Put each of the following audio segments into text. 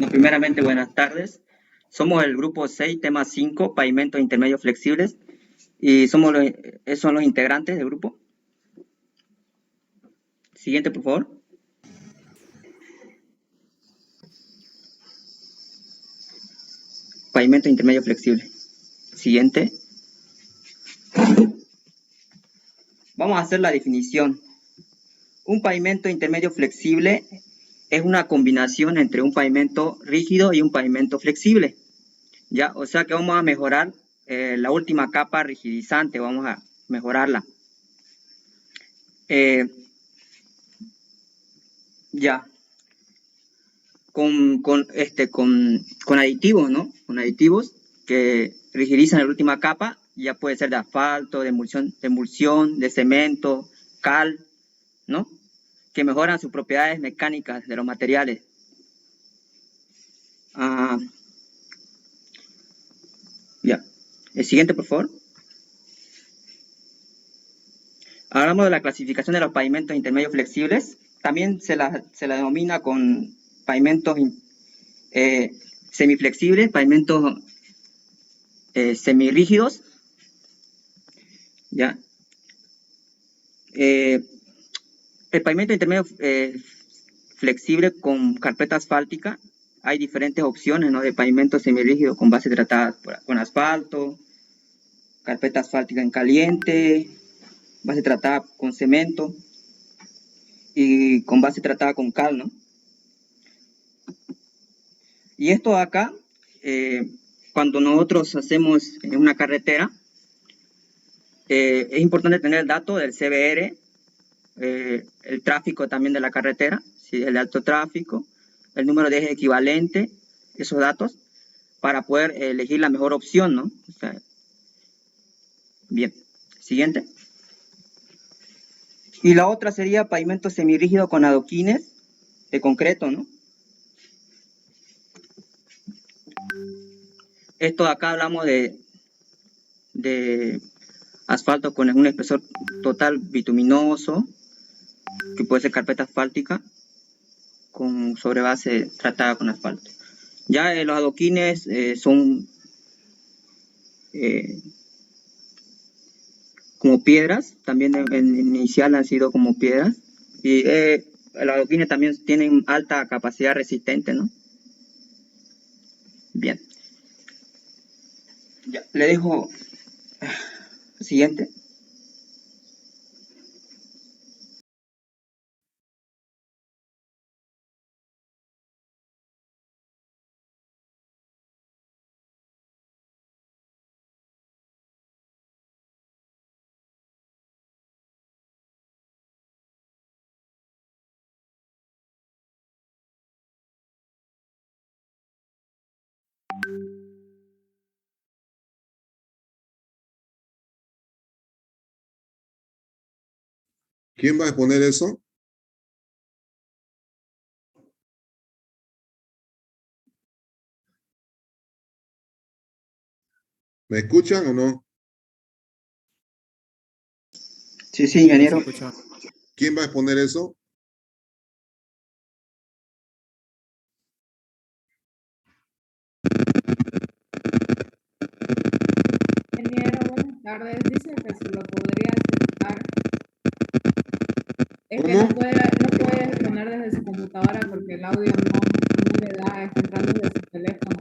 Bueno, primeramente, buenas tardes. Somos el grupo 6, tema 5, pavimentos intermedios flexibles, y esos son los integrantes del grupo. Siguiente, por favor. Pavimento intermedio flexible. Siguiente. Vamos a hacer la definición. Un pavimento intermedio flexible es una combinación entre un pavimento rígido y un pavimento flexible. ¿Ya? O sea que vamos a mejorar la última capa rigidizante, vamos a mejorarla. Ya. Con aditivos, ¿no? Con aditivos que rigidizan la última capa, ya puede ser de asfalto, de emulsión, de cemento, cal, ¿no? Que mejoran sus propiedades mecánicas de los materiales. Ya. El siguiente, por favor. Hablamos de la clasificación de los pavimentos intermedios flexibles. También se la denomina con pavimentos semiflexibles, pavimentos semirrígidos. ¿Ya? El pavimento intermedio flexible con carpeta asfáltica, hay diferentes opciones, ¿no? De pavimento semirrígido con base tratada con asfalto, carpeta asfáltica en caliente, base tratada con cemento y con base tratada con cal, ¿no? Y esto acá, cuando nosotros hacemos en una carretera, es importante tener el dato del CBR, el tráfico también de la carretera, ¿sí? El alto tráfico, el número de eje equivalente, esos datos, para poder elegir la mejor opción, ¿no? O sea, bien, siguiente. Y la otra sería pavimento semirrígido con adoquines de concreto, ¿no? Esto acá hablamos de asfalto con un espesor total bituminoso, que puede ser carpeta asfáltica, con sobre base tratada con asfalto. Ya los adoquines son como piedras, también en inicial han sido como piedras, y los adoquines también tienen alta capacidad resistente, ¿no? Bien. Ya, le dejo siguiente. ¿Quién va a exponer eso? ¿Me escuchan o no? Sí, sí, ingeniero. ¿Quién va a exponer eso? Ingeniero, buenas tardes. Dice que se lo podría aceptar. Es que no puede exponer desde su computadora porque el audio no le da, está entrando desde su teléfono.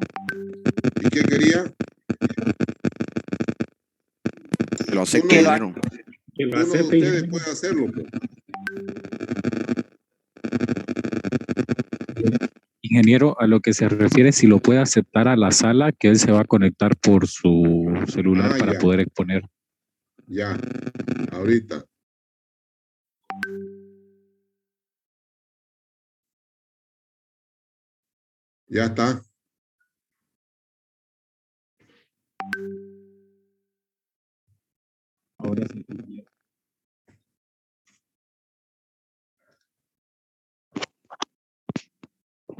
¿Y qué quería? Lo acepte, ingeniero. Uno de ustedes puede hacerlo, pues. Ingeniero, a lo que se refiere, si lo puede aceptar a la sala, que él se va a conectar por su celular para poder exponer. Ya, ahorita. Ya está. Ahora sí.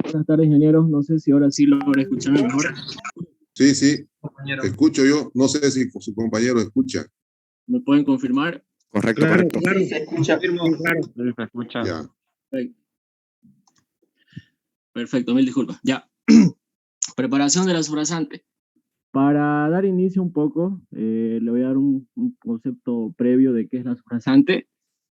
Buenas tardes, ingeniero. No sé si ahora sí lo escuchan mejor. Sí, sí. Escucho yo. No sé si su compañero escucha. ¿Me pueden confirmar? Correcto, correcto. Sí, se escucha. Claro. Sí, se escucha. Ya. Perfecto, mil disculpas. Ya. Preparación de la subrasante. Para dar inicio un poco, le voy a dar un concepto previo de qué es la subrasante.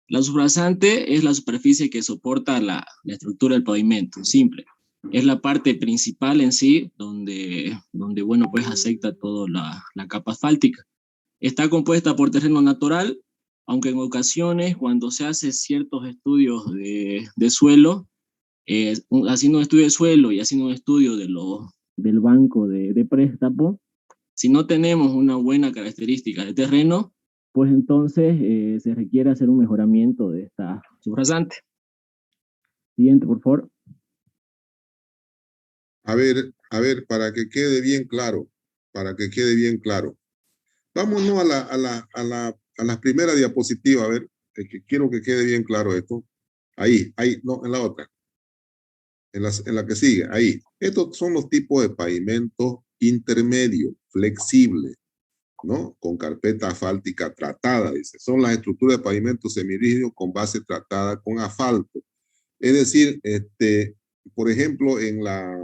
La subrasante es la superficie que soporta la estructura del pavimento, simple. Es la parte principal en sí, donde bueno, pues acepta toda la capa asfáltica. Está compuesta por terreno natural, aunque en ocasiones, cuando se hace ciertos estudios de suelo, haciendo un estudio de suelo y haciendo un estudio del banco de préstamo, si no tenemos una buena característica de terreno, pues entonces se requiere hacer un mejoramiento de esta subrasante. Siguiente, por favor. A ver, para que quede bien claro, Vámonos a la primera diapositiva, a ver, que quiero que quede bien claro esto. Ahí, no, en la otra. En la que sigue, ahí. Estos son los tipos de pavimento intermedio, flexible, ¿no? Con carpeta asfáltica tratada, dice. Son las estructuras de pavimento semirrígido con base tratada con asfalto. Es decir, por ejemplo, en la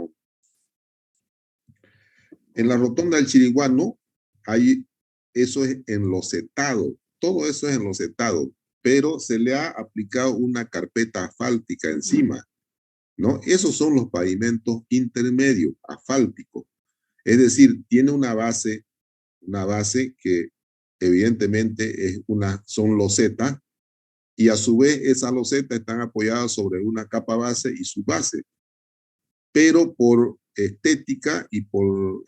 rotonda del Chiriguano, hay, eso es enlocetado, todo eso es enlocetado, pero se le ha aplicado una carpeta asfáltica encima, ¿no? Esos son los pavimentos intermedios, asfálticos. Es decir, tiene una base que evidentemente son losetas, y a su vez esas losetas están apoyadas sobre una capa base y su base. Pero por estética y por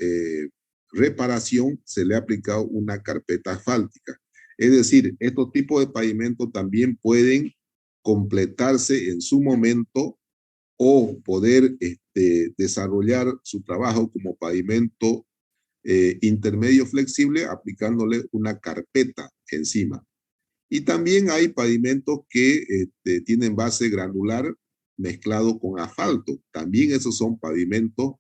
reparación se le ha aplicado una carpeta asfáltica. Es decir, estos tipos de pavimentos también pueden completarse en su momento o poder desarrollar su trabajo como pavimento intermedio flexible aplicándole una carpeta encima. Y también hay pavimentos que tienen base granular mezclado con asfalto. También esos son pavimentos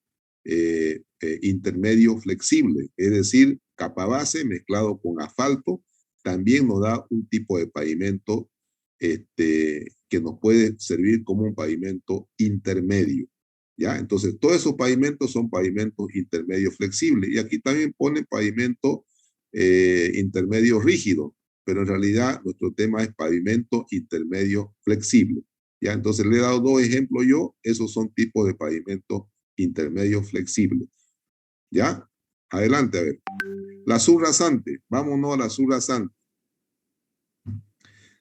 intermedio flexible, es decir, capa base mezclado con asfalto, también nos da un tipo de pavimento que nos puede servir como un pavimento intermedio. ¿Ya? Entonces, todos esos pavimentos son pavimentos intermedio flexibles. Y aquí también pone pavimento intermedio rígido, pero en realidad nuestro tema es pavimento intermedio flexible. ¿Ya? Entonces le he dado dos ejemplos yo, esos son tipos de pavimento intermedio flexible. ¿Ya? Adelante, a ver. La subrasante, vámonos a la subrasante.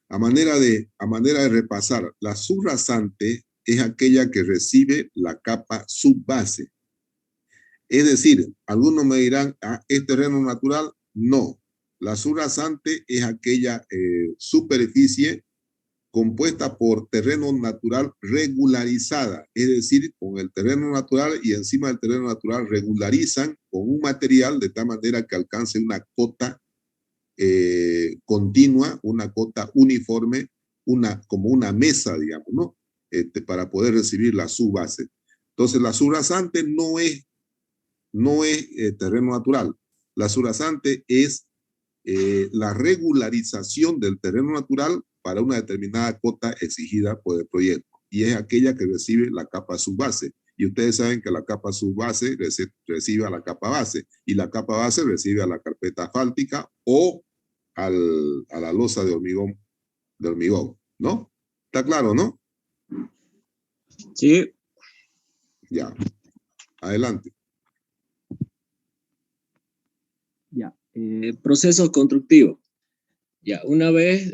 A manera de repasar, la subrasante es aquella que recibe la capa subbase. Es decir, algunos me dirán, ¿es terreno natural? No. La subrasante es aquella superficie compuesta por terreno natural regularizada, es decir, con el terreno natural y encima del terreno natural regularizan con un material de tal manera que alcance una cota continua, una cota uniforme, como una mesa, digamos, ¿no? Para poder recibir la subbase. Entonces, la subrasante no es terreno natural. La subrasante es la regularización del terreno natural para una determinada cota exigida por el proyecto. Y es aquella que recibe la capa subbase. Y ustedes saben que la capa subbase recibe a la capa base. Y la capa base recibe a la carpeta asfáltica o a la losa de hormigón, ¿no? ¿Está claro, no? Sí. Ya. Adelante. Ya. Procesos constructivos. Ya, una vez,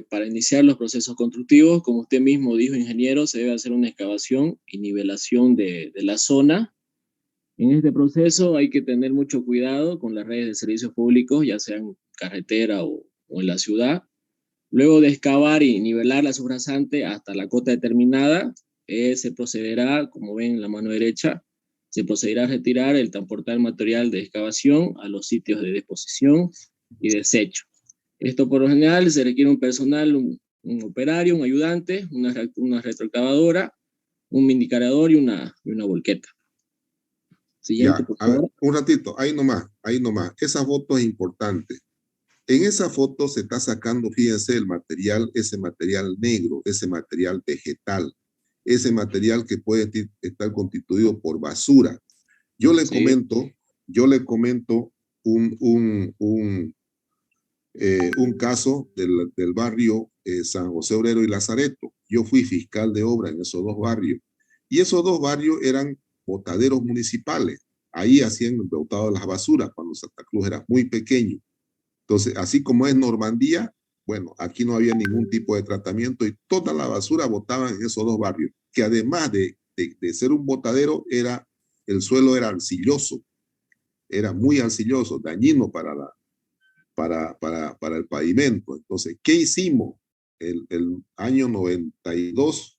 para iniciar los procesos constructivos, como usted mismo dijo, ingeniero, se debe hacer una excavación y nivelación de la zona. En este proceso hay que tener mucho cuidado con las redes de servicios públicos, ya sea en carretera o en la ciudad. Luego de excavar y nivelar la subrasante hasta la cota determinada, se procederá, como ven en la mano derecha, se procederá a retirar el transportar material de excavación a los sitios de deposición y desecho. Esto por lo general se requiere un personal, un operario, un ayudante, una retroexcavadora, un mindicarador y una volqueta. Siguiente, ya, por a ver, favor. un ratito, ahí nomás. Esa foto es importante. En esa foto se está sacando, fíjense, ese material negro, ese material vegetal. ese material que puede estar constituido por basura. Yo le comento un caso del barrio San José Obrero y Lazareto. Yo fui fiscal de obra en esos dos barrios. Y esos dos barrios eran botaderos municipales. Ahí hacían el botado de las basuras cuando Santa Cruz era muy pequeño. Entonces, así como es Normandía, bueno, aquí no había ningún tipo de tratamiento y toda la basura botaban en esos dos barrios, que además de ser un botadero, el suelo era arcilloso, era muy arcilloso, dañino para el pavimento. Entonces, ¿qué hicimos? El año 92,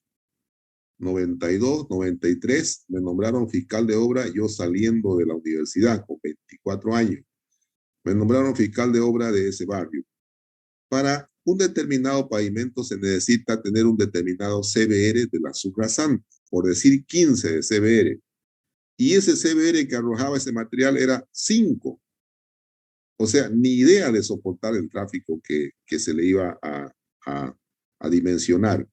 93, me nombraron fiscal de obra, yo saliendo de la universidad con 24 años. Me nombraron fiscal de obra de ese barrio. Para un determinado pavimento se necesita tener un determinado CBR de la subrasante, por decir 15 de CBR. Y ese CBR que arrojaba ese material era 5. O sea, ni idea de soportar el tráfico que se le iba a dimensionar.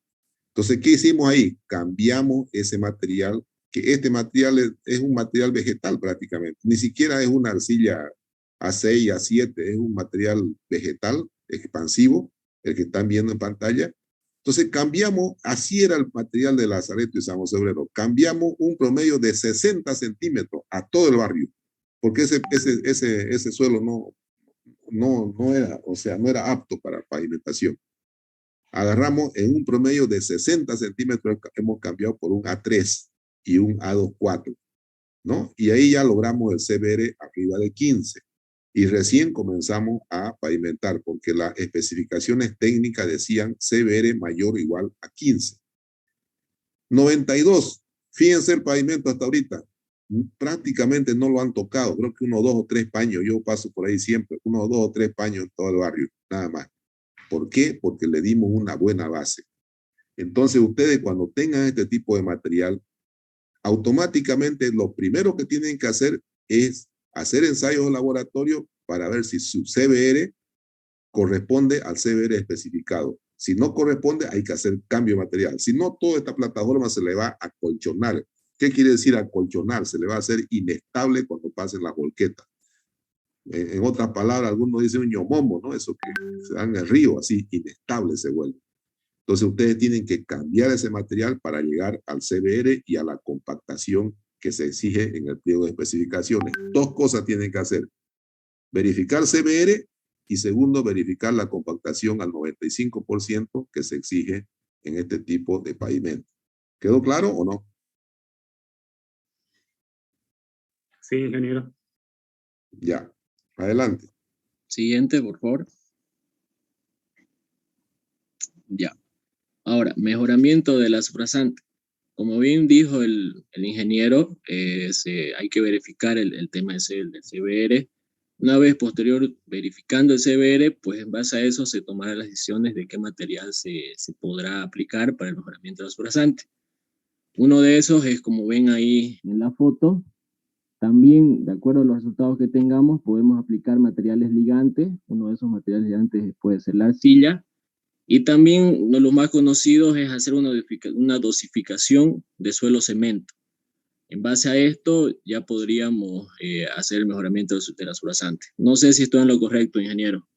Entonces, ¿qué hicimos ahí? Cambiamos ese material, que este material es un material vegetal prácticamente. Ni siquiera es una arcilla A6, A7, es un material vegetal expansivo, el que están viendo en pantalla. Entonces cambiamos, así era el material de Lazareto y San José Obrero, cambiamos un promedio de 60 centímetros a todo el barrio, porque ese suelo no era, o sea, no era apto para pavimentación. Agarramos en un promedio de 60 centímetros, hemos cambiado por un A3 y un A24, ¿no? Y ahí ya logramos el CBR arriba de 15. Y recién comenzamos a pavimentar, porque las especificaciones técnicas decían CBR mayor o igual a 15. 92, fíjense el pavimento hasta ahorita, prácticamente no lo han tocado, creo que 1, 2 o 3 paños, yo paso por ahí siempre, 1, 2 o 3 paños en todo el barrio, nada más. ¿Por qué? Porque le dimos una buena base. Entonces ustedes cuando tengan este tipo de material, automáticamente lo primero que tienen que hacer es hacer ensayos de laboratorio para ver si su CBR corresponde al CBR especificado. Si no corresponde, hay que hacer cambio de material. Si no, toda esta plataforma se le va a acolchonar. ¿Qué quiere decir acolchonar? Se le va a hacer inestable cuando pasen las volquetas. En otras palabras, algunos dicen un ñomomo, ¿no? Eso que se da en el río, así inestable se vuelve. Entonces ustedes tienen que cambiar ese material para llegar al CBR y a la compactación que se exige en el pliego de especificaciones. 2 cosas tienen que hacer. Verificar CBR y segundo, verificar la compactación al 95% que se exige en este tipo de pavimento. ¿Quedó claro o no? Sí, ingeniero. Ya. Adelante. Siguiente, por favor. Ya. Ahora, mejoramiento de la subrasante. Como bien dijo el ingeniero, hay que verificar el tema del CBR. Una vez posterior verificando el CBR, pues en base a eso se tomarán las decisiones de qué material se podrá aplicar para el mejoramiento de la subrasante. Uno de esos es, como ven ahí en la foto, también, de acuerdo a los resultados que tengamos, podemos aplicar materiales ligantes. Uno de esos materiales ligantes puede ser la arcilla. Y también uno de los más conocidos es hacer una dosificación de suelo cemento. En base a esto ya podríamos hacer el mejoramiento de la subrasante. No sé si estoy en lo correcto, ingeniero.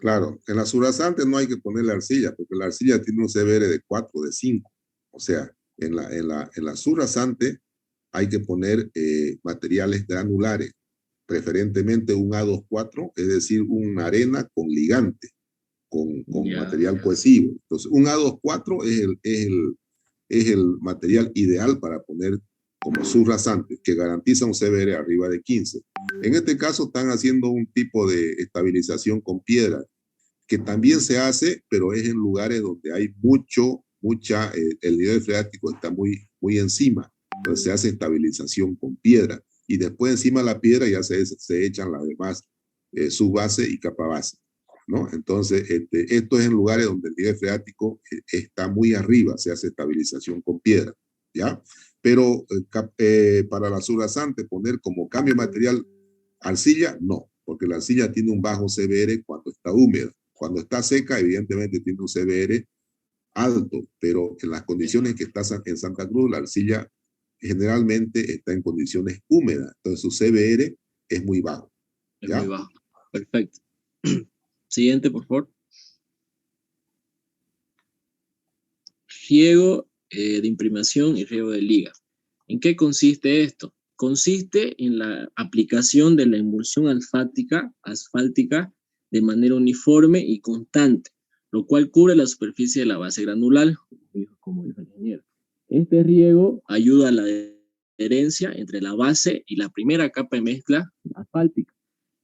Claro, en la subrasante no hay que ponerle arcilla, porque la arcilla tiene un CBR de 4, de 5. O sea, en la subrasante hay que poner materiales granulares, preferentemente un A24, es decir, una arena con ligante, con material cohesivo. Entonces, un A24 es el material ideal para poner como subrasante, que garantiza un CBR arriba de 15. En este caso están haciendo un tipo de estabilización con piedra, que también se hace, pero es en lugares donde hay el nivel freático está muy encima. Entonces se hace estabilización con piedra y después encima de la piedra ya se echan las demás subbase y capa base, ¿no? Entonces esto es en lugares donde el nivel freático está muy arriba, se hace estabilización con piedra, ¿ya? Pero para la subrasante poner como cambio de material arcilla, no, porque la arcilla tiene un bajo CBR cuando está húmeda. Cuando está seca, evidentemente tiene un CBR alto, pero en las condiciones que está en Santa Cruz, la arcilla generalmente está en condiciones húmedas, entonces su CBR es muy bajo. Es ¿Ya? muy bajo. Perfecto. Siguiente, por favor. Riego de imprimación y riego de liga. ¿En qué consiste esto? Consiste en la aplicación de la emulsión asfáltica de manera uniforme y constante, lo cual cubre la superficie de la base granular, como dijo el ingeniero. Este riego ayuda a la adherencia entre la base y la primera capa de mezcla asfáltica.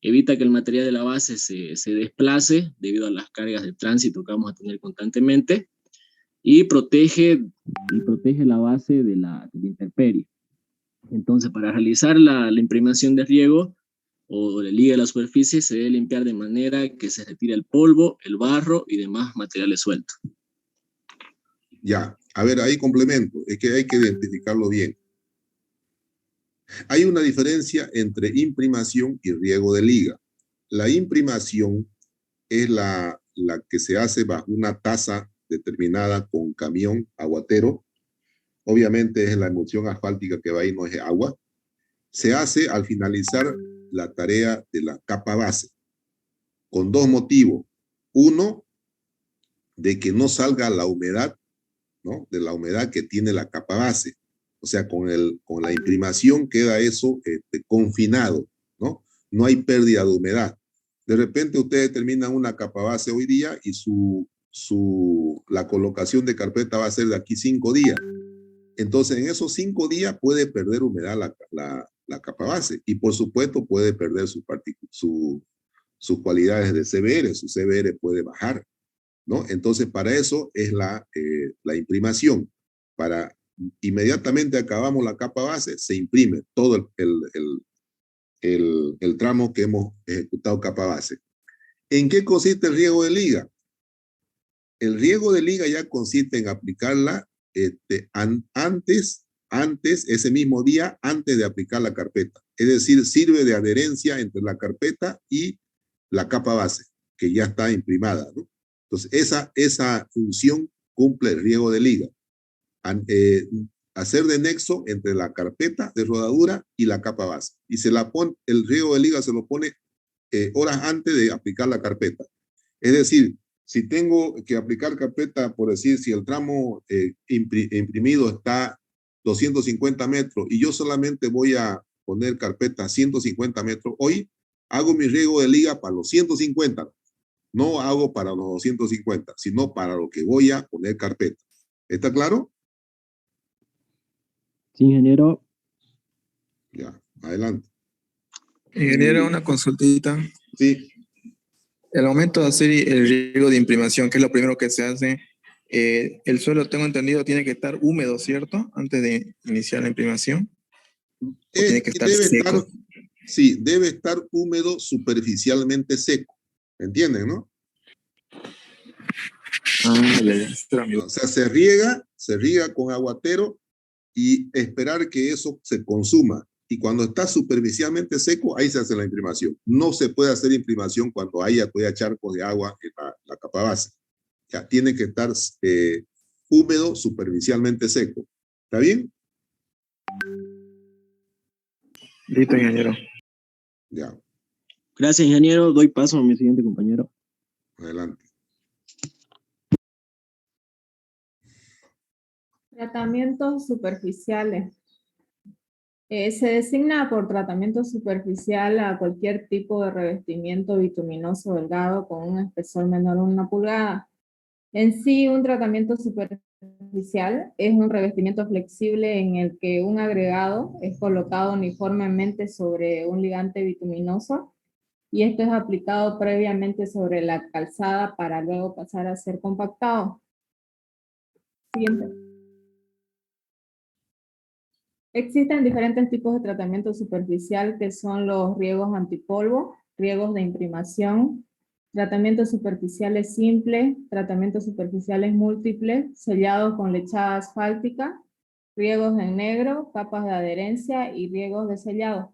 Evita que el material de la base se desplace debido a las cargas de tránsito que vamos a tener constantemente y protege la base de la intemperie. Entonces, para realizar la imprimación de riego o de liga de la superficie, se debe limpiar de manera que se retire el polvo, el barro y demás materiales sueltos. Ya, a ver, ahí complemento, es que hay que identificarlo bien. Hay una diferencia entre imprimación y riego de liga. La imprimación es la que se hace bajo una taza determinada con camión aguatero. Obviamente es la emulsión asfáltica que va ahí, no es agua. Se hace al finalizar la tarea de la capa base, con dos motivos. Uno, de que no salga la humedad, ¿no? De la humedad que tiene la capa base. O sea, con la imprimación queda eso confinado, ¿no? No hay pérdida de humedad. De repente ustedes terminan una capa base hoy día y la colocación de carpeta va a ser de aquí 5 días. Entonces, en esos 5 días puede perder humedad la capa base y, por supuesto, puede perder sus cualidades de CBR. Su CBR puede bajar, ¿no? Entonces, para eso es la imprimación. Para inmediatamente acabamos la capa base, se imprime todo el tramo que hemos ejecutado capa base. ¿En qué consiste el riego de liga? El riego de liga ya consiste en aplicarla antes, ese mismo día, antes de aplicar la carpeta. Es decir, sirve de adherencia entre la carpeta y la capa base, que ya está imprimada, ¿no? Entonces, esa función cumple el riego de liga. Hacer de nexo entre la carpeta de rodadura y la capa base. Y el riego de liga se lo pone horas antes de aplicar la carpeta. Es decir, si tengo que aplicar carpeta, por decir, si el tramo imprimido está 250 metros y yo solamente voy a poner carpeta 150 metros, hoy hago mi riego de liga para los 150. No hago para los 250, sino para lo que voy a poner carpeta. ¿Está claro? Sí, ingeniero. Ya, adelante. Ingeniero, una consultita. Sí. El momento de hacer el riego de imprimación, que es lo primero que se hace, el suelo, tengo entendido, tiene que estar húmedo, ¿cierto? Antes de iniciar la imprimación. ¿O tiene que estar seco? Sí, debe estar húmedo, superficialmente seco. ¿Entienden, no? O sea, se riega con aguatero y esperar que eso se consuma. Y cuando está superficialmente seco, ahí se hace la imprimación. No se puede hacer imprimación cuando haya todavía charcos de agua en la capa base. Ya tiene que estar húmedo, superficialmente seco. ¿Está bien? Listo, ingeniero. Ya. Gracias, ingeniero. Doy paso a mi siguiente compañero. Adelante. Tratamientos superficiales. Se designa por tratamiento superficial a cualquier tipo de revestimiento bituminoso delgado con un espesor menor a 1 pulgada. En sí, un tratamiento superficial es un revestimiento flexible en el que un agregado es colocado uniformemente sobre un ligante bituminoso y esto es aplicado previamente sobre la calzada para luego pasar a ser compactado. Siguiente. Existen diferentes tipos de tratamiento superficial que son los riegos antipolvo, riegos de imprimación, tratamientos superficiales simples, tratamientos superficiales múltiples, sellados con lechada asfáltica, riegos en negro, capas de adherencia y riegos de sellado.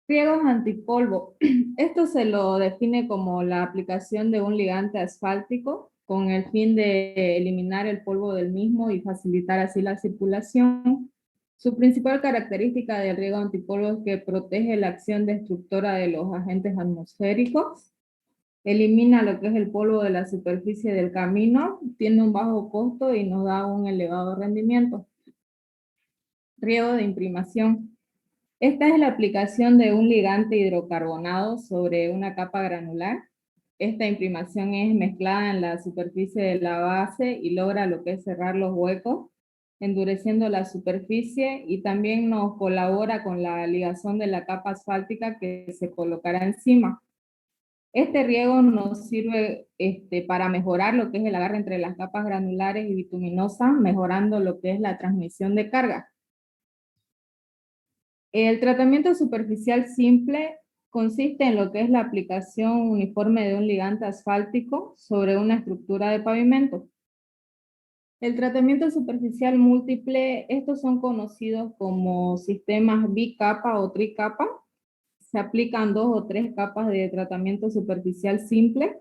Riegos antipolvo. Esto se lo define como la aplicación de un ligante asfáltico con el fin de eliminar el polvo del mismo y facilitar así la circulación. Su principal característica del riego antipolvo es que protege la acción destructora de los agentes atmosféricos, elimina lo que es el polvo de la superficie del camino, tiene un bajo costo y nos da un elevado rendimiento. Riego de imprimación. Esta es la aplicación de un ligante hidrocarbonado sobre una capa granular. Esta imprimación es mezclada en la superficie de la base y logra lo que es cerrar los huecos, endureciendo la superficie, y también nos colabora con la ligazón de la capa asfáltica que se colocará encima. Este riego nos sirve para mejorar lo que es el agarre entre las capas granulares y bituminosas, mejorando lo que es la transmisión de carga. El tratamiento superficial simple consiste en lo que es la aplicación uniforme de un ligante asfáltico sobre una estructura de pavimento. El tratamiento superficial múltiple, estos son conocidos como sistemas bicapa o tricapa. Se aplican 2 o 3 capas de tratamiento superficial simple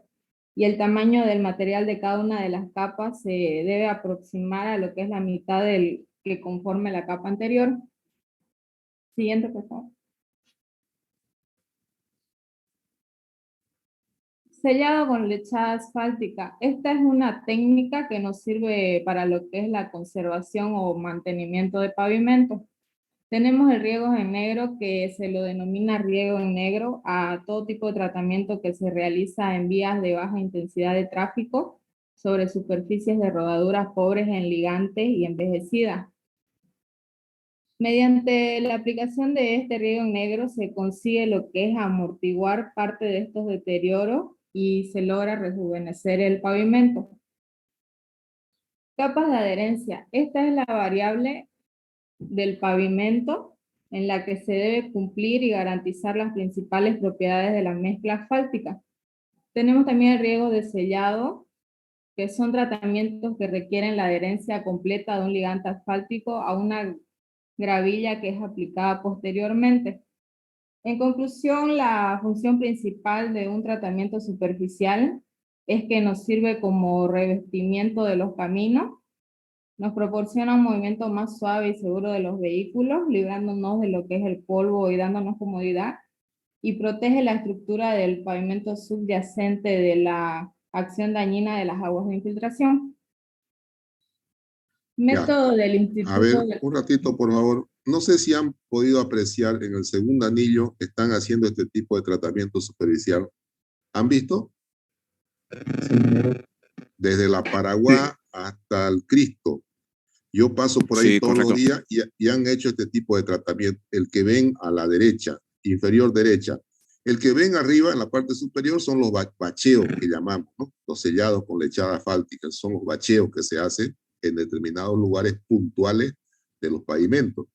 y el tamaño del material de cada una de las capas se debe aproximar a lo que es la mitad del que conforme la capa anterior. Siguiente, por favor. Sellado con lechada asfáltica. Esta es una técnica que nos sirve para lo que es la conservación o mantenimiento de pavimento. Tenemos el riego en negro, que se lo denomina riego en negro a todo tipo de tratamiento que se realiza en vías de baja intensidad de tráfico sobre superficies de rodaduras pobres en ligantes y envejecidas. Mediante la aplicación de este riego en negro se consigue lo que es amortiguar parte de estos deterioros y se logra rejuvenecer el pavimento. Capas de adherencia. Esta es la variable del pavimento en la que se debe cumplir y garantizar las principales propiedades de la mezcla asfáltica. Tenemos también el riego de sellado, que son tratamientos que requieren la adherencia completa de un ligante asfáltico a una gravilla que es aplicada posteriormente. En conclusión, la función principal de un tratamiento superficial es que nos sirve como revestimiento de los caminos, nos proporciona un movimiento más suave y seguro de los vehículos, librándonos de lo que es el polvo y dándonos comodidad, y protege la estructura del pavimento subyacente de la acción dañina de las aguas de infiltración. Método del Instituto... A ver, un ratito, por favor. No sé si han podido apreciar en el segundo anillo, están haciendo este tipo de tratamiento superficial. ¿Han visto? Desde la Paraguay hasta el Cristo. Yo paso por ahí todos los días y han hecho este tipo de tratamiento. El que ven a la derecha, inferior derecha. El que ven arriba, en la parte superior, son los bacheos que llamamos, ¿no? Los sellados con lechada asfáltica. Son los bacheos que se hacen en determinados lugares puntuales de los pavimentos.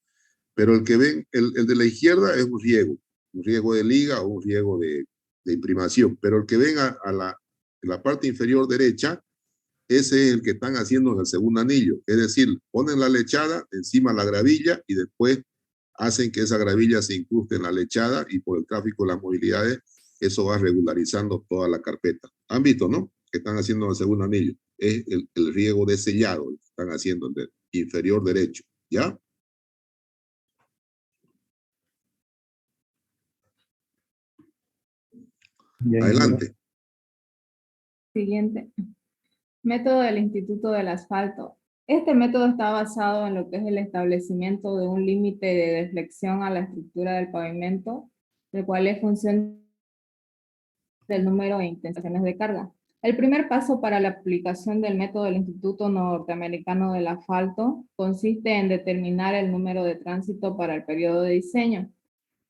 Pero el que ven, el de la izquierda es un riego de liga o un riego de imprimación. Pero el que ven en la parte inferior derecha, ese es el que están haciendo en el segundo anillo. Es decir, ponen la lechada encima de la gravilla y después hacen que esa gravilla se incruste en la lechada y por el tráfico de las movilidades, eso va regularizando toda la carpeta. ¿Han visto, no? Que están haciendo en el segundo anillo. Es el riego de sellado que están haciendo en el inferior derecho. ¿Ya? Adelante. Siguiente. Método del Instituto del Asfalto. Este método está basado en lo que es el establecimiento de un límite de deflexión a la estructura del pavimento, el cual es función del número de intenciones de carga. El primer paso para la aplicación del método del Instituto Norteamericano del Asfalto consiste en determinar el número de tránsito para el periodo de diseño.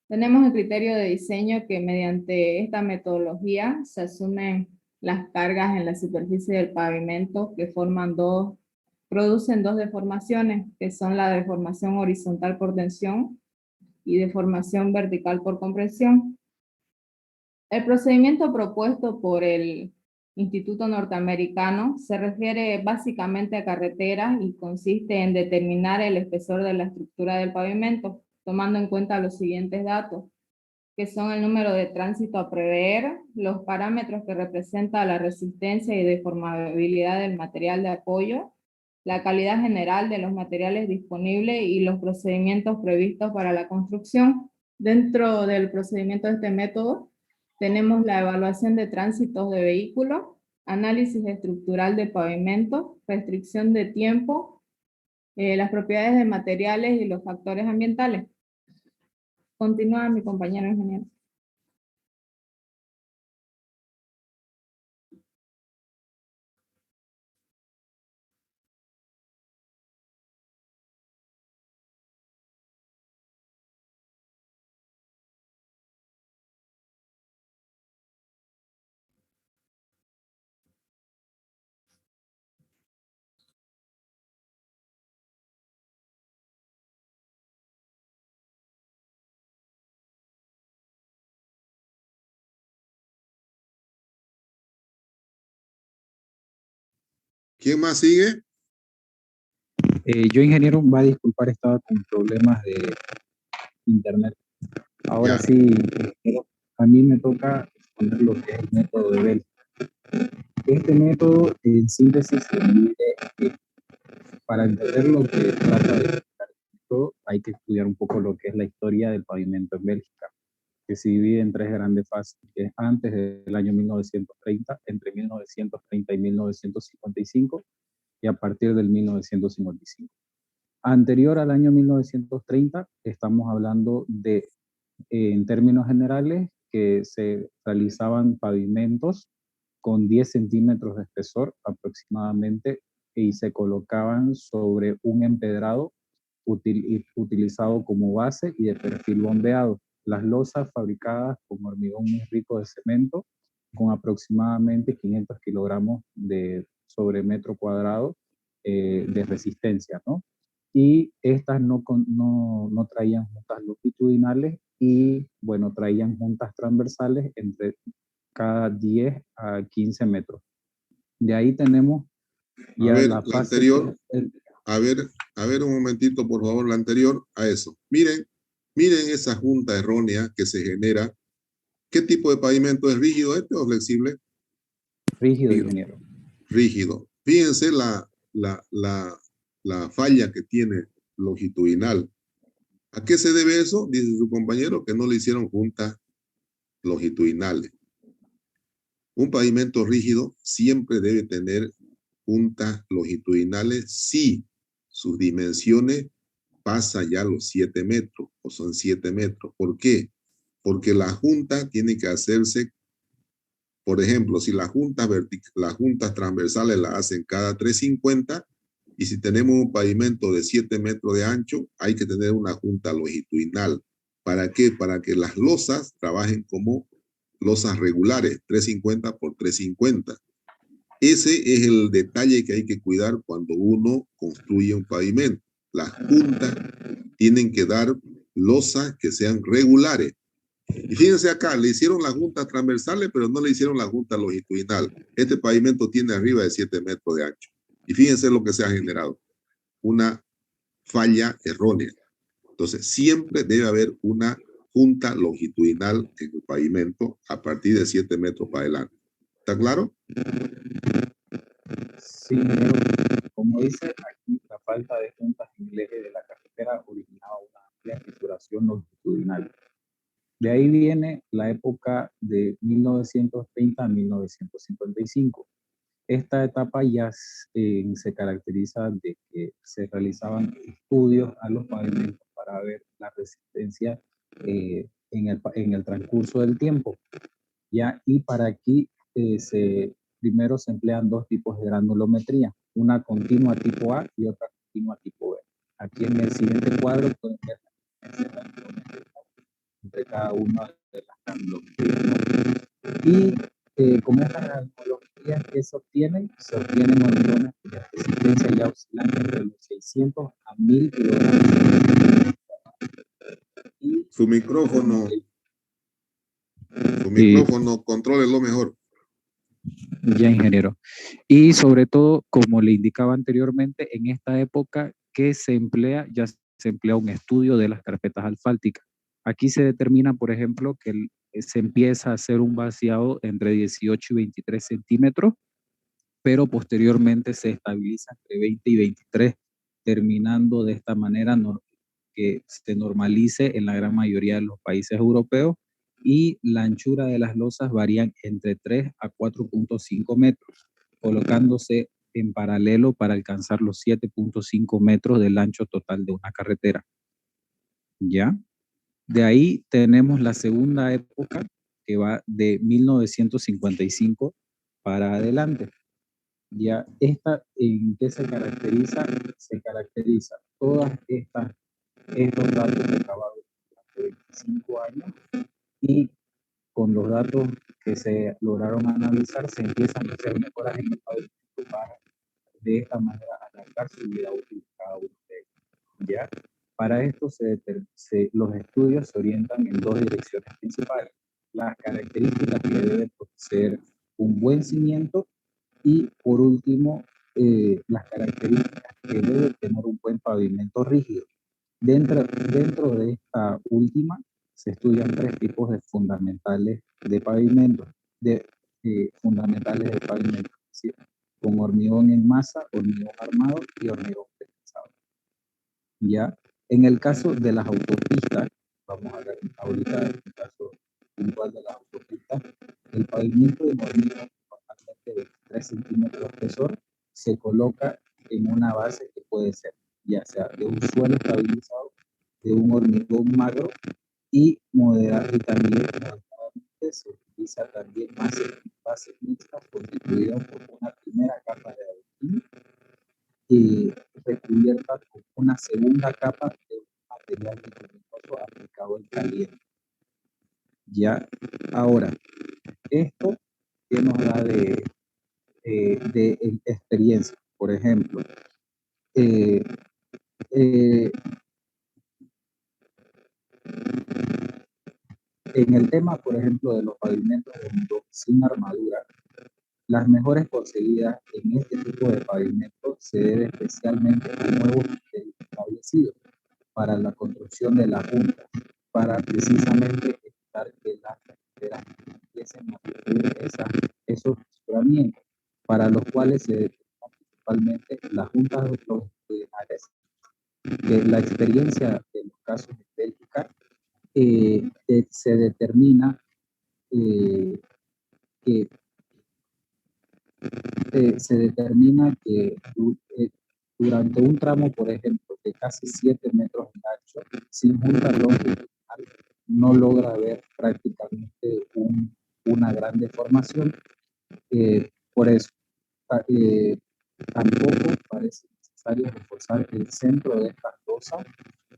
Tenemos el criterio de diseño que mediante esta metodología se asumen las cargas en la superficie del pavimento que producen dos deformaciones, que son la deformación horizontal por tensión y deformación vertical por compresión. El procedimiento propuesto por el Instituto Norteamericano se refiere básicamente a carreteras y consiste en determinar el espesor de la estructura del pavimento, tomando en cuenta los siguientes datos. que son el número de tránsito a prever, los parámetros que representa la resistencia y deformabilidad del material de apoyo, la calidad general de los materiales disponibles y los procedimientos previstos para la construcción. Dentro del procedimiento de este método, tenemos la evaluación de tránsitos de vehículos, análisis estructural de pavimento, restricción de tiempo, las propiedades de materiales y los factores ambientales. Continúa mi compañero ingeniero. ¿Quién más sigue? Yo, ingeniero, va a disculpar, estaba con problemas de internet. Ahora Ya. sí, ingeniero, a mí me toca exponer lo que es el método de Bell. Este método, en síntesis, se divide en, para entender lo que trata de explicar esto, hay que estudiar un poco lo que es la historia del pavimento en Bélgica, que se divide en tres grandes fases, que es antes del año 1930, entre 1930 y 1955, y a partir del 1955. Anterior al año 1930, estamos hablando de, en términos generales, que se realizaban pavimentos con 10 centímetros de espesor aproximadamente y se colocaban sobre un empedrado utilizado como base y de perfil bombeado. Las losas fabricadas con hormigón muy rico de cemento con aproximadamente 500 kilogramos sobre metro cuadrado de resistencia, ¿no? Y estas no traían juntas longitudinales y, bueno, traían juntas transversales entre cada 10 a 15 metros. De ahí tenemos ya la fase anterior. A ver un momentito, por favor, la anterior a eso. Miren esa junta errónea que se genera. ¿Qué tipo de pavimento es rígido este o flexible? Rígido, ingeniero. Rígido. Fíjense la falla que tiene longitudinal. ¿A qué se debe eso? Dice su compañero que no le hicieron juntas longitudinales. Un pavimento rígido siempre debe tener juntas longitudinales si sus dimensiones pasan ya los 7 metros o son 7 metros. ¿Por qué? Porque la junta tiene que hacerse, por ejemplo, si las juntas transversales las hacen cada 350 y si tenemos un pavimento de 7 metros de ancho, hay que tener una junta longitudinal. ¿Para qué? Para que las losas trabajen como losas regulares, 350 por 350. Ese es el detalle que hay que cuidar cuando uno construye un pavimento. Las juntas tienen que dar losas que sean regulares. Y fíjense acá, le hicieron las juntas transversales, pero no le hicieron la junta longitudinal. Este pavimento tiene arriba de 7 metros de ancho. Y fíjense lo que se ha generado. Una falla errónea. Entonces, siempre debe haber una junta longitudinal en el pavimento a partir de 7 metros para adelante. ¿Está claro? Sí, pero como dice aquí, la falta de juntas en el eje de la carretera originaba una amplia fisuración longitudinal. De ahí viene la época de 1930 a 1955. Esta etapa ya se caracteriza de que se realizaban estudios a los pavimentos para ver la resistencia en el transcurso del tiempo. ¿Ya? Y para aquí primero se emplean dos tipos de granulometría, una continua tipo A y otra continua tipo B. Aquí en el siguiente cuadro pueden ver la diferencia entre cada una de las granulometrías. Y con estas granulometrías que se obtienen hormigones de resistencia ya oscilan entre los 600 a 1000 kilogramos. Su micrófono, contrólelo mejor. Ya, ingeniero. Y sobre todo, como le indicaba anteriormente, en esta época que se emplea un estudio de las carpetas asfálticas. Aquí se determina, por ejemplo, que se empieza a hacer un vaciado entre 18 y 23 centímetros, pero posteriormente se estabiliza entre 20 y 23, terminando de esta manera que se normalice en la gran mayoría de los países europeos, y la anchura de las losas varían entre 3 a 4.5 metros, colocándose en paralelo para alcanzar los 7.5 metros del ancho total de una carretera. ¿Ya? De ahí tenemos la segunda época, que va de 1955 para adelante. Ya esta, ¿en qué se caracteriza? Se caracteriza todas estos datos recabados durante 25 años, y con los datos que se lograron analizar se empiezan a hacer mejoras en el pavimento para de esta manera alargar su vida útil cada uno de ellos. ¿Ya? Para esto los estudios se orientan en dos direcciones principales: las características que debe poseer un buen cimiento, y por último, las características que debe tener un buen pavimento rígido. Dentro de esta última se estudian tres tipos de fundamentales de pavimento, fundamentales de pavimento, ¿sí? Con hormigón en masa, hormigón armado y hormigón pesado. Ya en el caso de las autopistas, vamos a ver ahorita el caso puntual de las autopistas, el pavimento de hormigón, normalmente de 3 centímetros de espesor, se coloca en una base que puede ser ya sea de un suelo estabilizado, de un hormigón magro, y también moderadamente se utiliza también bases mixtas constituidas por una primera capa de adoquín y recubierta con una segunda capa de un material bituminato aplicado en caliente. Ya, ahora, esto que nos da de experiencia, por ejemplo, eh, en el tema, por ejemplo, de los pavimentos de hormigón sin armadura, las mejores conseguidas en este tipo de pavimentos se debe especialmente a nuevos criterios establecidos para la construcción de las juntas, para precisamente evitar que las carreteras empiecen a sufrir esos fisuramientos, para los cuales se determinan principalmente las juntas longitudinales. La experiencia de los casos de Bélgica, se determina que durante un tramo, por ejemplo, de casi 7 metros de ancho, sin junta longitudinal, no logra haber prácticamente una gran deformación. Por eso, tampoco parece necesario reforzar el centro de estas losas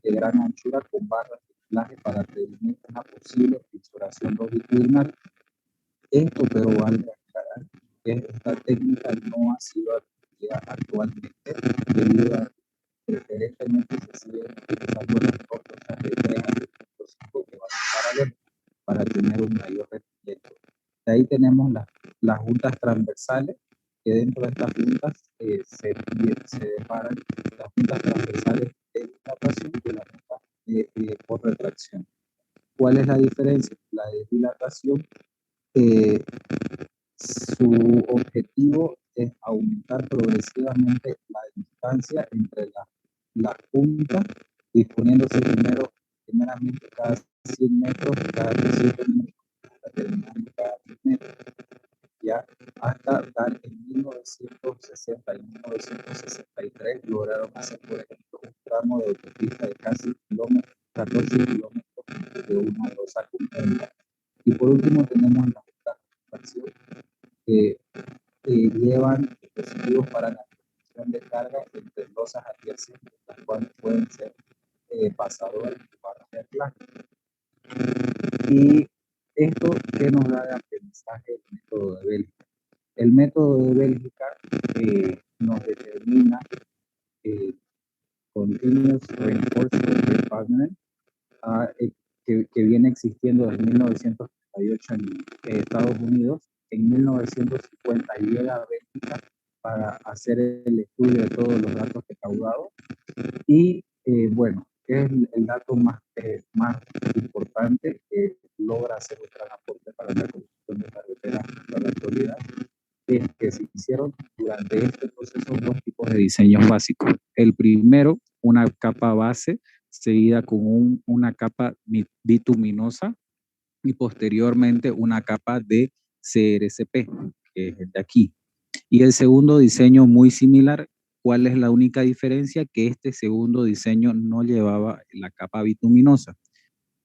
de gran anchura con barras de anclaje para prevenir una posible fisuración longitudinal. Esto, pero vale aclarar que esta técnica no ha sido admitida actualmente debido a que preferentemente se siguen utilizando las cosas de 3 a 3.5 que van en paralelo para tener un mayor rendimiento. De ahí tenemos las juntas transversales, que dentro de estas juntas se separan las juntas transversales de dilatación y las juntas por retracción. ¿Cuál es la diferencia? La de dilatación, su objetivo es aumentar progresivamente la distancia entre las puntas, disponiéndose primeramente cada 100 metros, cada 300 metros, hasta terminando cada 10 metros, ya hasta dar en 1960 y 1963 lograron hacer, por ejemplo, un tramo de autopista de casi 14 kilómetros de una losa conjunta. Y por último tenemos la transacción que llevan dispositivos para la transmisión de carga entre losas adyacentes, las cuales pueden ser pasadores y barras de anclaje. Y esto, ¿qué nos da de aprendizaje el método de Bélgica? El método de Bélgica nos determina Continuous Reinforcement Requirement, que viene existiendo desde 1938 en Estados Unidos. En 1950 llega a Bélgica para hacer el estudio de todos los datos recaudados, y bueno, es el dato más importante que logra hacer un gran aporte para la construcción de carreteras hasta la actualidad, es que se hicieron durante este proceso dos tipos de diseños básicos. El primero, una capa base seguida con una capa bituminosa y posteriormente una capa de CRCP, que es el de aquí. Y el segundo diseño muy similar. ¿Cuál es la única diferencia? Que este segundo diseño no llevaba la capa bituminosa.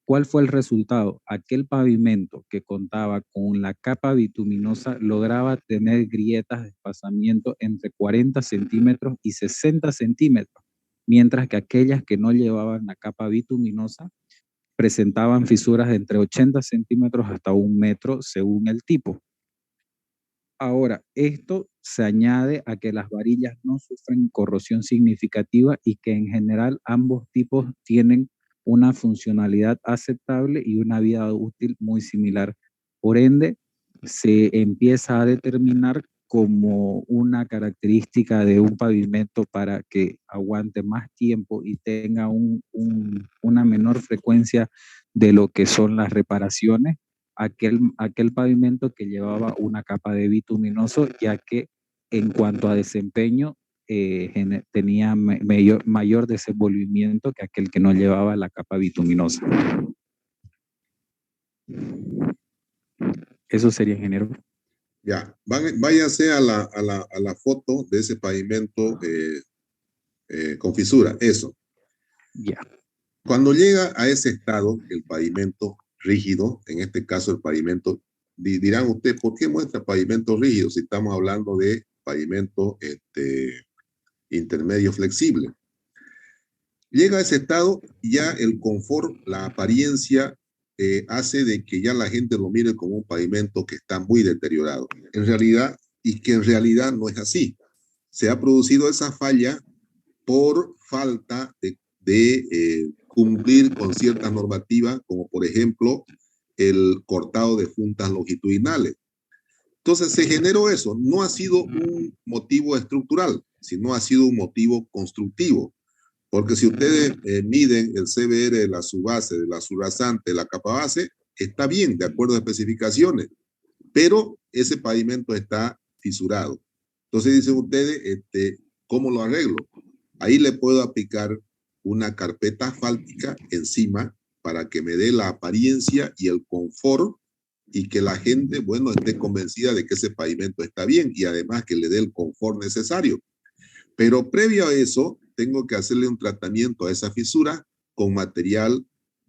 ¿Cuál fue el resultado? Aquel pavimento que contaba con la capa bituminosa lograba tener grietas de espacamiento entre 40 centímetros y 60 centímetros, mientras que aquellas que no llevaban la capa bituminosa presentaban fisuras de entre 80 centímetros hasta 1 metro según el tipo. Ahora, esto se añade a que las varillas no sufren corrosión significativa y que en general ambos tipos tienen una funcionalidad aceptable y una vida útil muy similar. Por ende, se empieza a determinar como una característica de un pavimento para que aguante más tiempo y tenga una menor frecuencia de lo que son las reparaciones, aquel pavimento que llevaba una capa de bituminoso, ya que en cuanto a desempeño tenía mayor desenvolvimiento que aquel que no llevaba la capa bituminosa. Eso sería, ingeniero. Ya, váyase a la foto de ese pavimento con fisura, eso. Ya. Cuando llega a ese estado, el pavimento rígido, en este caso el pavimento, dirán ustedes, ¿por qué muestra pavimento rígido si estamos hablando de pavimento intermedio flexible? Llega a ese estado, ya el confort, la apariencia hace de que ya la gente lo mire como un pavimento que está muy deteriorado. En realidad, y que en realidad no es así. Se ha producido esa falla por falta de cumplir con ciertas normativas, como por ejemplo el cortado de juntas longitudinales. Entonces se generó eso. No ha sido un motivo estructural, sino ha sido un motivo constructivo. Porque si ustedes miden el CBR de la subbase, de la subrasante, de la capa base, está bien, de acuerdo a especificaciones, pero ese pavimento está fisurado. Entonces dicen ustedes, ¿cómo lo arreglo? Ahí le puedo aplicar una carpeta asfáltica encima para que me dé la apariencia y el confort y que la gente, bueno, esté convencida de que ese pavimento está bien y además que le dé el confort necesario. Pero previo a eso, tengo que hacerle un tratamiento a esa fisura con material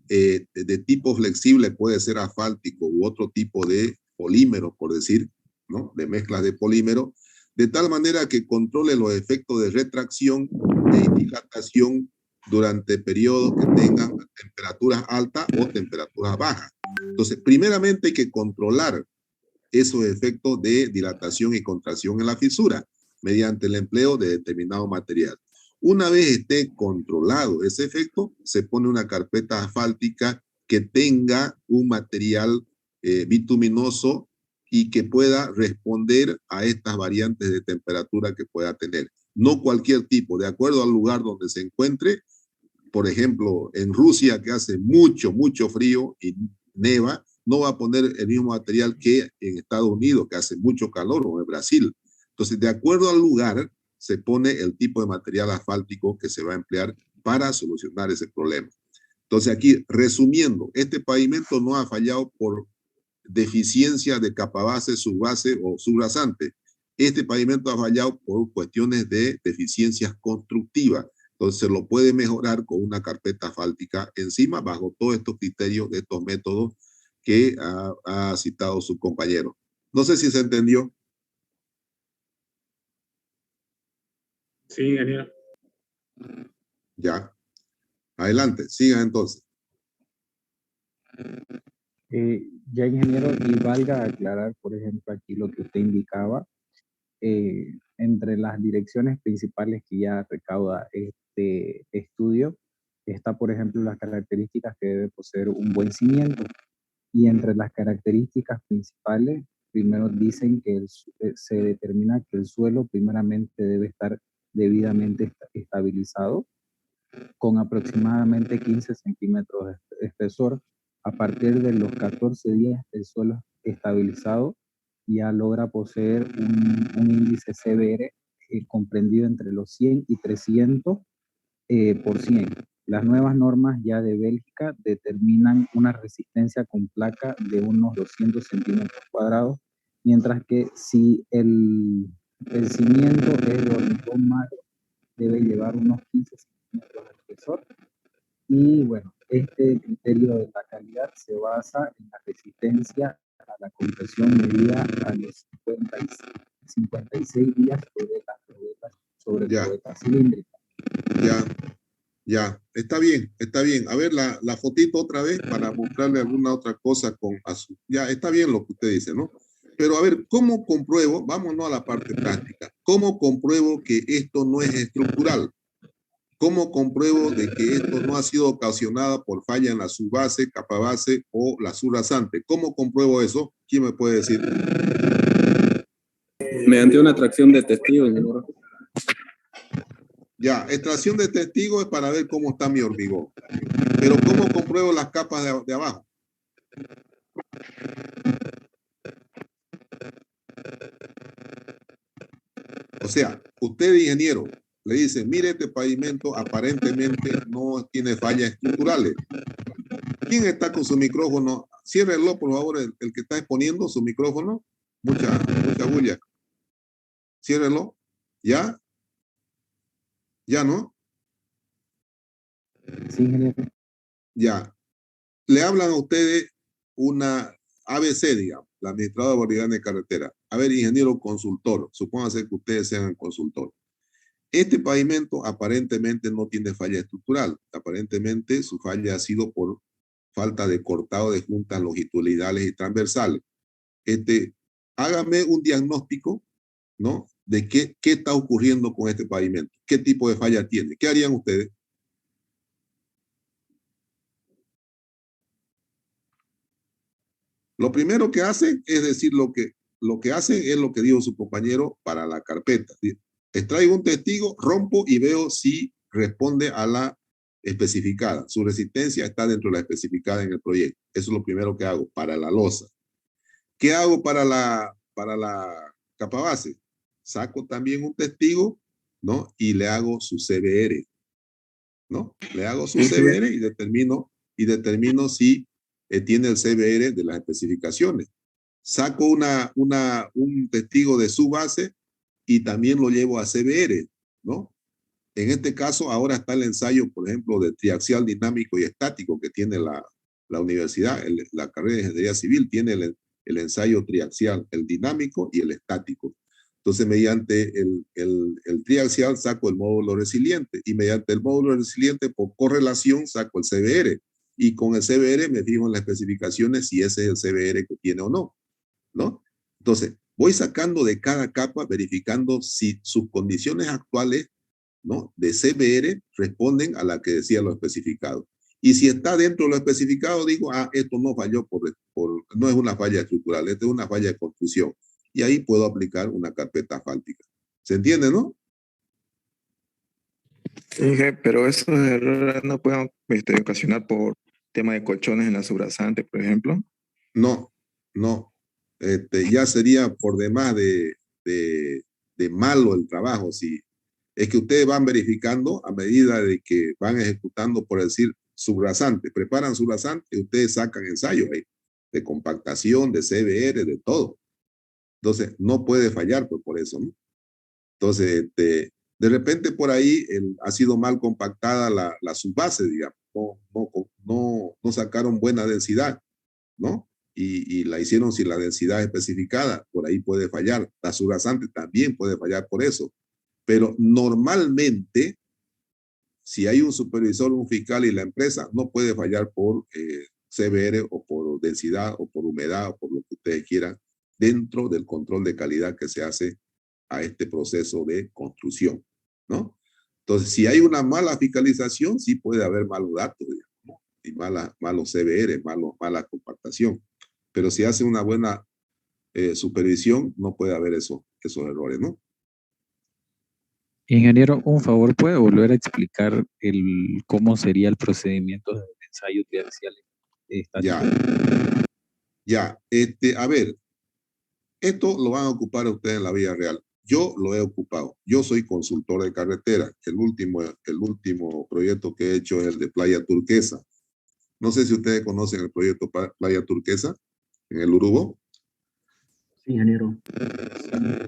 de tipo flexible, puede ser asfáltico u otro tipo de polímero, por decir, ¿no? De mezclas de polímero, de tal manera que controle los efectos de retracción e dilatación durante periodos que tengan temperaturas altas o temperaturas bajas. Entonces, primeramente hay que controlar esos efectos de dilatación y contracción en la fisura mediante el empleo de determinado material. Una vez esté controlado ese efecto, se pone una carpeta asfáltica que tenga un material bituminoso y que pueda responder a estas variantes de temperatura que pueda tener. No cualquier tipo, de acuerdo al lugar donde se encuentre. Por ejemplo, en Rusia, que hace mucho, mucho frío y neva, no va a poner el mismo material que en Estados Unidos, que hace mucho calor, o en Brasil. Entonces, de acuerdo al lugar, se pone el tipo de material asfáltico que se va a emplear para solucionar ese problema. Entonces, aquí, resumiendo, este pavimento no ha fallado por deficiencia de capa base, subbase o subrasante. Este pavimento ha fallado por cuestiones de deficiencias constructivas. Entonces, se lo puede mejorar con una carpeta asfáltica encima, bajo todos estos criterios de estos métodos que ha citado su compañero. No sé si se entendió. Sí, ingeniero. Ya. Adelante, sigan entonces. Ya, ingeniero, y valga aclarar, por ejemplo, aquí lo que usted indicaba, entre las direcciones principales que ya recauda este estudio, está, por ejemplo, las características que debe poseer un buen cimiento. Y entre las características principales, primero dicen que se determina que el suelo primeramente debe estar debidamente estabilizado, con aproximadamente 15 centímetros de espesor. A partir de los 14 días, el suelo estabilizado ya logra poseer un índice CBR comprendido entre los 100 y 300 por 100. Las nuevas normas ya de Bélgica determinan una resistencia con placa de unos 200 centímetros cuadrados, mientras que si el cimiento es de hormigón malo, debe llevar unos 15 centímetros de espesor. Y bueno, este criterio de la calidad se basa en la resistencia a la compresión medida a los 56 días sobre probeta cilíndrica. Ya, está bien. A ver, la fotito otra vez para mostrarle alguna otra cosa con azul. Ya, está bien lo que usted dice, ¿no? Pero a ver, ¿cómo compruebo? Vámonos a la parte práctica. ¿Cómo compruebo que esto no es estructural? ¿Cómo compruebo de que esto no ha sido ocasionado por falla en la subbase, capa base o la subrasante? ¿Cómo compruebo eso? ¿Quién me puede decir? Mediante una tracción de testigos, ingeniero. Ya, extracción de testigos es para ver cómo está mi hormigón. Pero ¿cómo compruebo las capas de abajo? O sea, usted, ingeniero, le dice, mire, este pavimento aparentemente no tiene fallas estructurales. ¿Quién está con su micrófono? Ciérrelo, por favor, el que está exponiendo su micrófono. Mucha bulla. Ciérrelo. ¿Ya? ¿Ya no? Sí, ingeniero. Ya. Le hablan a ustedes una ABC, digamos, la administradora de Autoridad de Carretera. A ver, ingeniero consultor, supóngase que ustedes sean consultor. Este pavimento aparentemente no tiene falla estructural. Aparentemente su falla ha sido por falta de cortado de juntas longitudinales y transversales. Hágame un diagnóstico, ¿no? De qué está ocurriendo con este pavimento. ¿Qué tipo de falla tiene? ¿Qué harían ustedes? Lo primero que hacen es decir lo que hacen es lo que dijo su compañero para la carpeta. Extraigo un testigo, rompo y veo si responde a la especificada. Su resistencia está dentro de la especificada en el proyecto. Eso es lo primero que hago para la losa. ¿Qué hago para la capa base? Saco también un testigo, ¿no? Y le hago su CBR, ¿no? Le hago su CBR y determino si tiene el CBR de las especificaciones. Saco un testigo de su base y también lo llevo a CBR, ¿no? En este caso, ahora está el ensayo, por ejemplo, de triaxial dinámico y estático que tiene la universidad, la carrera de Ingeniería Civil, tiene el ensayo triaxial, el dinámico y el estático. Entonces, mediante el triaxial saco el módulo resiliente y mediante el módulo resiliente, por correlación, saco el CBR. Y con el CBR me fijo en las especificaciones si ese es el CBR que tiene o no, ¿no? Entonces, voy sacando de cada capa, verificando si sus condiciones actuales, ¿no? De CBR responden a la que decía lo especificado. Y si está dentro de lo especificado, digo, esto no falló no es una falla estructural, esto es una falla de construcción. Y ahí puedo aplicar una carpeta asfáltica. ¿Se entiende, no? Dije, pero esos errores no pueden ocasionar por tema de colchones en la subrasante, por ejemplo. No. Ya sería por demás de malo el trabajo. Si es que ustedes van verificando a medida de que van ejecutando, por decir, subrasante, preparan subrasante y ustedes sacan ensayos ahí de compactación, de CBR, de todo. Entonces, no puede fallar pues, por eso, ¿no? Entonces, de repente por ahí ha sido mal compactada la subbase, digamos. No sacaron buena densidad, ¿no? Y la hicieron sin la densidad especificada. Por ahí puede fallar. La subrasante también puede fallar por eso. Pero normalmente, si hay un supervisor, un fiscal y la empresa, no puede fallar por CBR o por densidad o por humedad o por lo que ustedes quieran dentro del control de calidad que se hace a este proceso de construcción, ¿no? Entonces, si hay una mala fiscalización, sí puede haber malos datos, digamos, ¿no? Y malos CBR, mala compactación. Pero si hace una buena supervisión, no puede haber esos errores, ¿no? Ingeniero, un favor, ¿puede volver a explicar cómo sería el procedimiento del ensayo triaxial estático? Ya. A ver, esto lo van a ocupar ustedes en la vida real. Yo lo he ocupado. Yo soy consultor de carretera. El último proyecto que he hecho es el de Playa Turquesa. No sé si ustedes conocen el proyecto Playa Turquesa en el Urubó. Sí, ingeniero.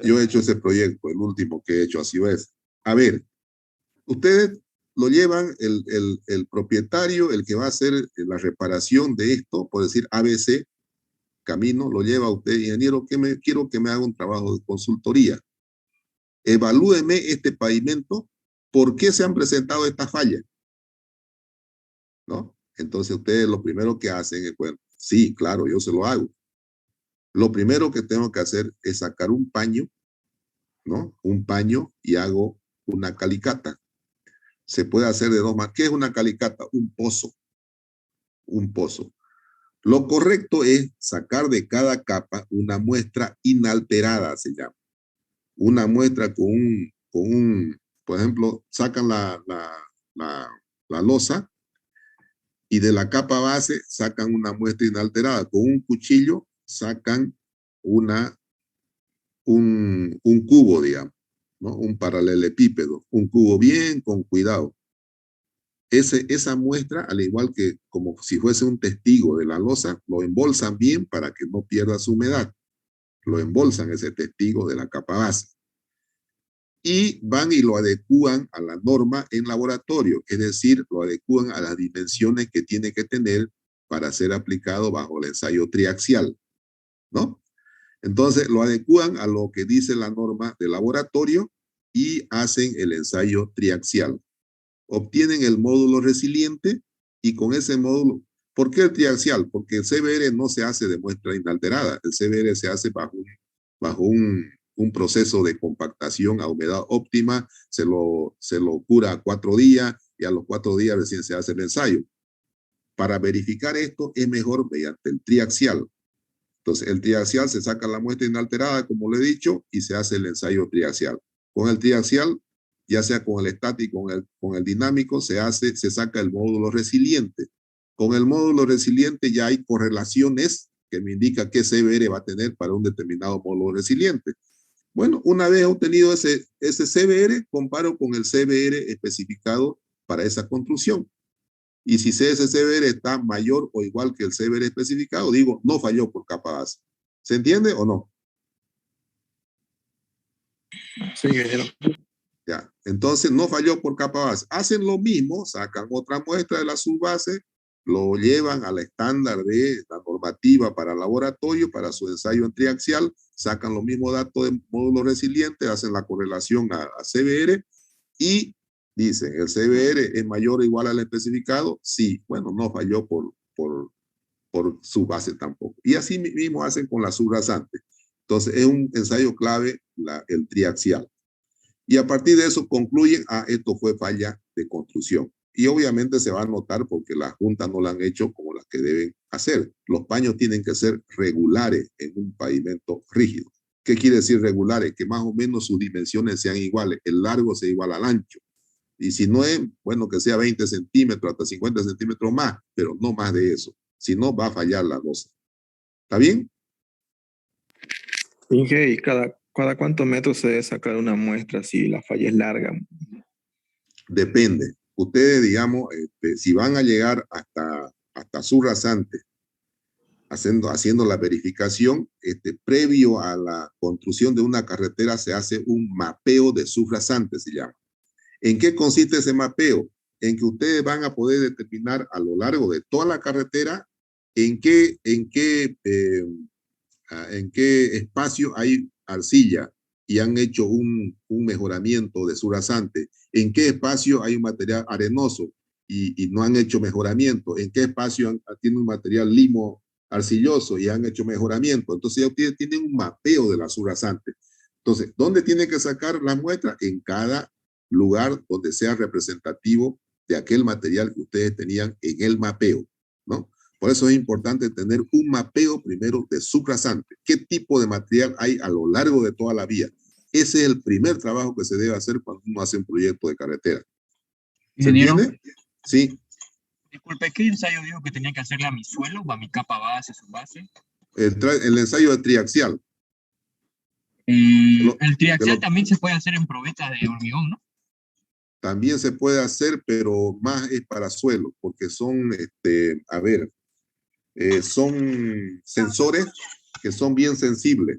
Yo he hecho ese proyecto, el último que he hecho, así es. A ver, ustedes lo llevan, el propietario, el que va a hacer la reparación de esto, por decir ABC, Camino, lo lleva a usted, ingeniero, quiero que me haga un trabajo de consultoría. Evalúeme este pavimento, ¿por qué se han presentado estas fallas? ¿No? Entonces ustedes lo primero que hacen es, bueno, sí, claro, yo se lo hago. Lo primero que tengo que hacer es sacar un paño, ¿no? Un paño y hago una calicata. Se puede hacer de dos maneras. ¿Qué es una calicata? Un pozo. Un pozo. Lo correcto es sacar de cada capa una muestra inalterada, se llama. Una muestra con un, por ejemplo, sacan la losa y de la capa base sacan una muestra inalterada. Con un cuchillo sacan un cubo, digamos, ¿no? Un paralelepípedo, un cubo bien con cuidado. Esa muestra, al igual que como si fuese un testigo de la losa, lo embolsan bien para que no pierda su humedad. Lo embolsan ese testigo de la capa base. Y van y lo adecúan a la norma en laboratorio, es decir, lo adecúan a las dimensiones que tiene que tener para ser aplicado bajo el ensayo triaxial, ¿no? Entonces lo adecúan a lo que dice la norma de laboratorio y hacen el ensayo triaxial. Obtienen el módulo resiliente y con ese módulo, ¿por qué el triaxial? Porque el CBR no se hace de muestra inalterada, el CBR se hace bajo un proceso de compactación a humedad óptima, se lo cura a 4 días y a los 4 días recién se hace el ensayo. Para verificar esto es mejor mediante el triaxial. Entonces el triaxial se saca la muestra inalterada, como le he dicho, y se hace el ensayo triaxial. Con el triaxial, ya sea con el estático, con el dinámico, se saca el módulo resiliente. Con el módulo resiliente ya hay correlaciones que me indica qué CBR va a tener para un determinado módulo resiliente. Bueno, una vez obtenido ese CBR, comparo con el CBR especificado para esa construcción. Y si ese CBR está mayor o igual que el CBR especificado, digo, no falló por capa base. ¿Se entiende o no? Sí, ingeniero. Ya, entonces no falló por capa base. Hacen lo mismo, sacan otra muestra de la subbase, lo llevan a la estándar de la normativa para laboratorio, para su ensayo en triaxial, sacan los mismos datos de módulo resiliente, hacen la correlación a CBR y dicen, ¿el CBR es mayor o igual al especificado? Sí, bueno, no falló por subbase tampoco. Y así mismo hacen con la subrasante. Entonces es un ensayo clave el triaxial. Y a partir de eso concluyen, esto fue falla de construcción. Y obviamente se va a notar porque las juntas no la han hecho como las que deben hacer. Los paños tienen que ser regulares en un pavimento rígido. ¿Qué quiere decir regulares? Que más o menos sus dimensiones sean iguales. El largo sea igual al ancho. Y si no es, bueno, que sea 20 centímetros hasta 50 centímetros más, pero no más de eso. Si no, va a fallar la losa. ¿Está bien? Inge, ¿y cada cuántos metros se debe sacar una muestra si la falla es larga? Depende. Ustedes, digamos, si van a llegar hasta su rasante, haciendo la verificación, previo a la construcción de una carretera se hace un mapeo de subrasante, se llama. ¿En qué consiste ese mapeo? En que ustedes van a poder determinar a lo largo de toda la carretera en qué espacio hay arcilla y han hecho un mejoramiento de su rasante, en qué espacio hay un material arenoso y no han hecho mejoramiento, en qué espacio tiene un material limo arcilloso y han hecho mejoramiento. Entonces ya ustedes tienen un mapeo de la subrasante. Entonces, ¿dónde tienen que sacar las muestras? En cada lugar donde sea representativo de aquel material que ustedes tenían en el mapeo, ¿no? Por eso es importante tener un mapeo primero de subrasante. ¿Qué tipo de material hay a lo largo de toda la vía? Ese es el primer trabajo que se debe hacer cuando uno hace un proyecto de carretera. ¿Se Ingeniero, entiende? Sí. disculpe, ¿qué ensayo dijo que tenía que hacerle a mi suelo o a mi capa base, subbase? El ensayo de triaxial. El triaxial lo- también se puede hacer en probetas de hormigón, ¿no? También se puede hacer, pero más es para suelo, porque son, son sensores que son bien sensibles.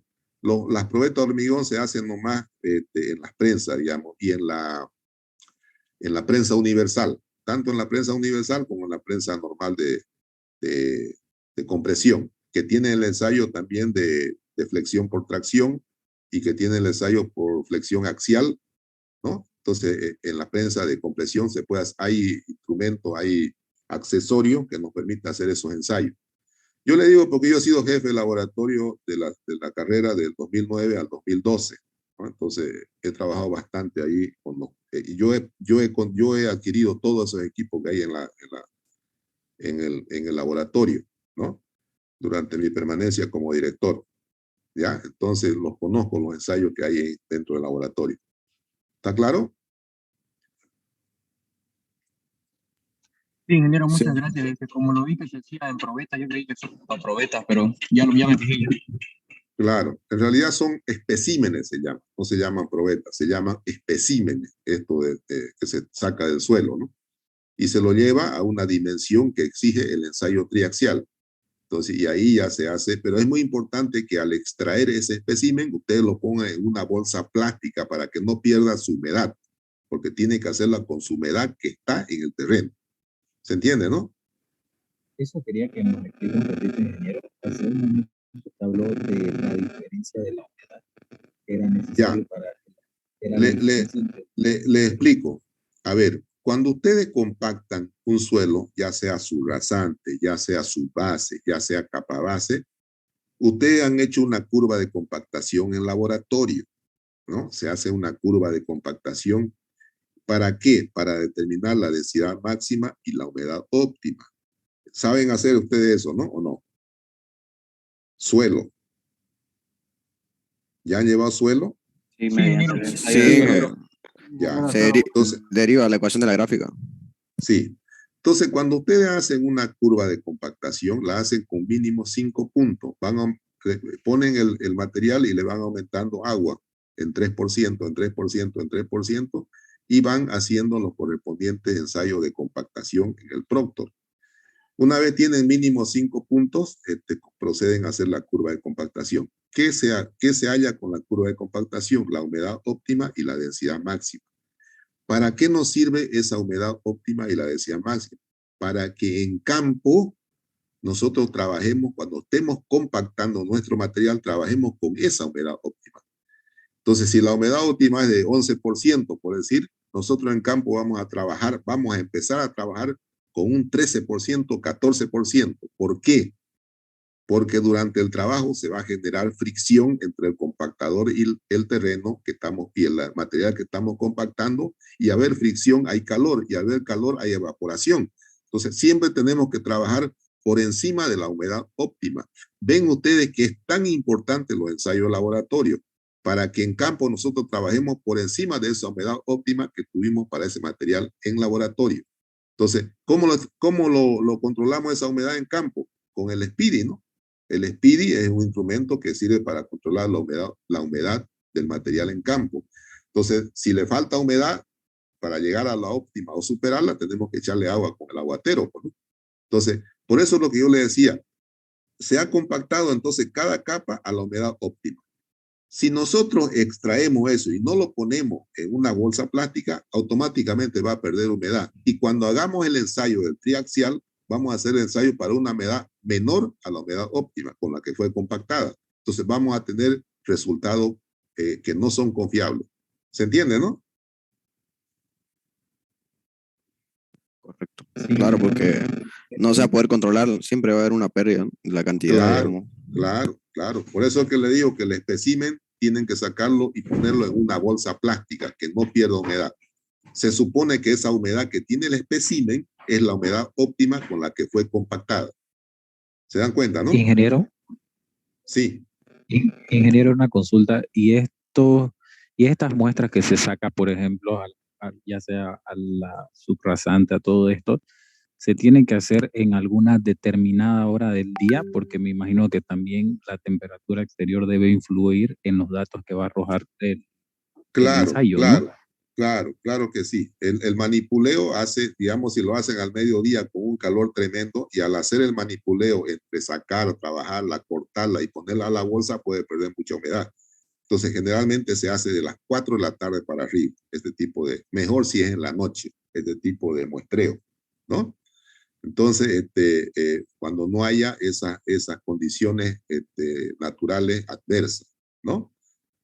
Las probetas de hormigón se hacen nomás en las prensas, digamos, y en la prensa universal, tanto en la prensa universal como en la prensa normal de compresión, que tiene el ensayo también de flexión por tracción y que tiene el ensayo por flexión axial, ¿no? Entonces, en la prensa de compresión hay instrumentos, hay accesorios que nos permiten hacer esos ensayos. Yo le digo porque yo he sido jefe de laboratorio de la carrera del 2009 al 2012, ¿no? Entonces, he trabajado bastante ahí. Y yo he adquirido todos esos equipos que hay en el laboratorio, ¿no? Durante mi permanencia como director, ¿ya? Entonces, los conozco, los ensayos que hay dentro del laboratorio. ¿Está claro? Sí, ingeniero, Sí. muchas gracias. Como lo vi que se hacía en probeta, yo creí que son para probetas, pero ya me fijé. Claro, en realidad son especímenes, se llaman, no se llaman probetas, se llaman especímenes, esto que se saca del suelo, ¿no? Y se lo lleva a una dimensión que exige el ensayo triaxial. Entonces, y ahí ya se hace, pero es muy importante que al extraer ese espécimen, usted lo ponga en una bolsa plástica para que no pierda su humedad, porque tiene que hacerla con su humedad que está en el terreno. ¿Se entiende, no? Eso quería que nos explique un poquito, ingeniero. Hace un momento usted habló de la diferencia de la humedad que era necesario para... Era la diferencia entre... Le explico. A ver, cuando ustedes compactan un suelo, ya sea su rasante, ya sea su base, ya sea capa base, ustedes han hecho una curva de compactación en laboratorio, ¿no? Se hace una curva de compactación. ¿Para qué? Para determinar la densidad máxima y la humedad óptima. ¿Saben hacer ustedes eso, no? ¿O no? Suelo. ¿Ya han llevado suelo? Sí, Ya. Entonces, deriva la ecuación de la gráfica. Sí. Entonces, cuando ustedes hacen una curva de compactación, la hacen con mínimo 5 puntos. Ponen el material y le van aumentando agua en 3%, en 3%, en 3%, y van haciendo los correspondientes ensayos de compactación en el Proctor. Una vez tienen mínimo 5 puntos, proceden a hacer la curva de compactación. ¿Qué se halla con la curva de compactación? La humedad óptima y la densidad máxima. ¿Para qué nos sirve esa humedad óptima y la densidad máxima? Para que en campo nosotros trabajemos, cuando estemos compactando nuestro material, trabajemos con esa humedad óptima. Entonces, si la humedad óptima es de 11%, por decir, nosotros en campo vamos a empezar a trabajar con un 13%, 14%. ¿Por qué? Porque durante el trabajo se va a generar fricción entre el compactador y el terreno y el material que estamos compactando, y al haber fricción hay calor, y al haber calor hay evaporación. Entonces, siempre tenemos que trabajar por encima de la humedad óptima. Ven ustedes que es tan importante los ensayos de laboratorio, para que en campo nosotros trabajemos por encima de esa humedad óptima que tuvimos para ese material en laboratorio. Entonces, ¿cómo lo controlamos esa humedad en campo? Con el SPIDI, ¿no? El SPIDI es un instrumento que sirve para controlar la humedad del material en campo. Entonces, si le falta humedad, para llegar a la óptima o superarla, tenemos que echarle agua con el aguatero, ¿no? Entonces, por eso es lo que yo le decía. Se ha compactado entonces cada capa a la humedad óptima. Si nosotros extraemos eso y no lo ponemos en una bolsa plástica, automáticamente va a perder humedad. Y cuando hagamos el ensayo del triaxial, vamos a hacer el ensayo para una humedad menor a la humedad óptima con la que fue compactada. Entonces vamos a tener resultados que no son confiables. ¿Se entiende, no? Correcto. Claro, porque no se va a poder controlar, siempre va a haber una pérdida en la cantidad. Claro, Digamos. claro. Por eso es que le digo que el espécimen tienen que sacarlo y ponerlo en una bolsa plástica que no pierda humedad. Se supone que esa humedad que tiene el espécimen es la humedad óptima con la que fue compactada. ¿Se dan cuenta, no? Ingeniero. Sí. Ingeniero, una consulta. ¿Y esto Y estas muestras que se saca, por ejemplo, ya sea a la subrasante, a todo esto, se tienen que hacer en alguna determinada hora del día, porque me imagino que también la temperatura exterior debe influir en los datos que va a arrojar el Claro, ensayo, ¿no? claro, claro que sí. El manipuleo hace, digamos, si lo hacen al mediodía con un calor tremendo, y al hacer el manipuleo entre sacar, trabajarla, cortarla y ponerla a la bolsa, puede perder mucha humedad. Entonces, generalmente se hace de las 4 de la tarde para arriba, este tipo de, mejor si es en la noche, este tipo de muestreo, ¿no? Entonces, cuando no haya esas condiciones naturales adversas, ¿no?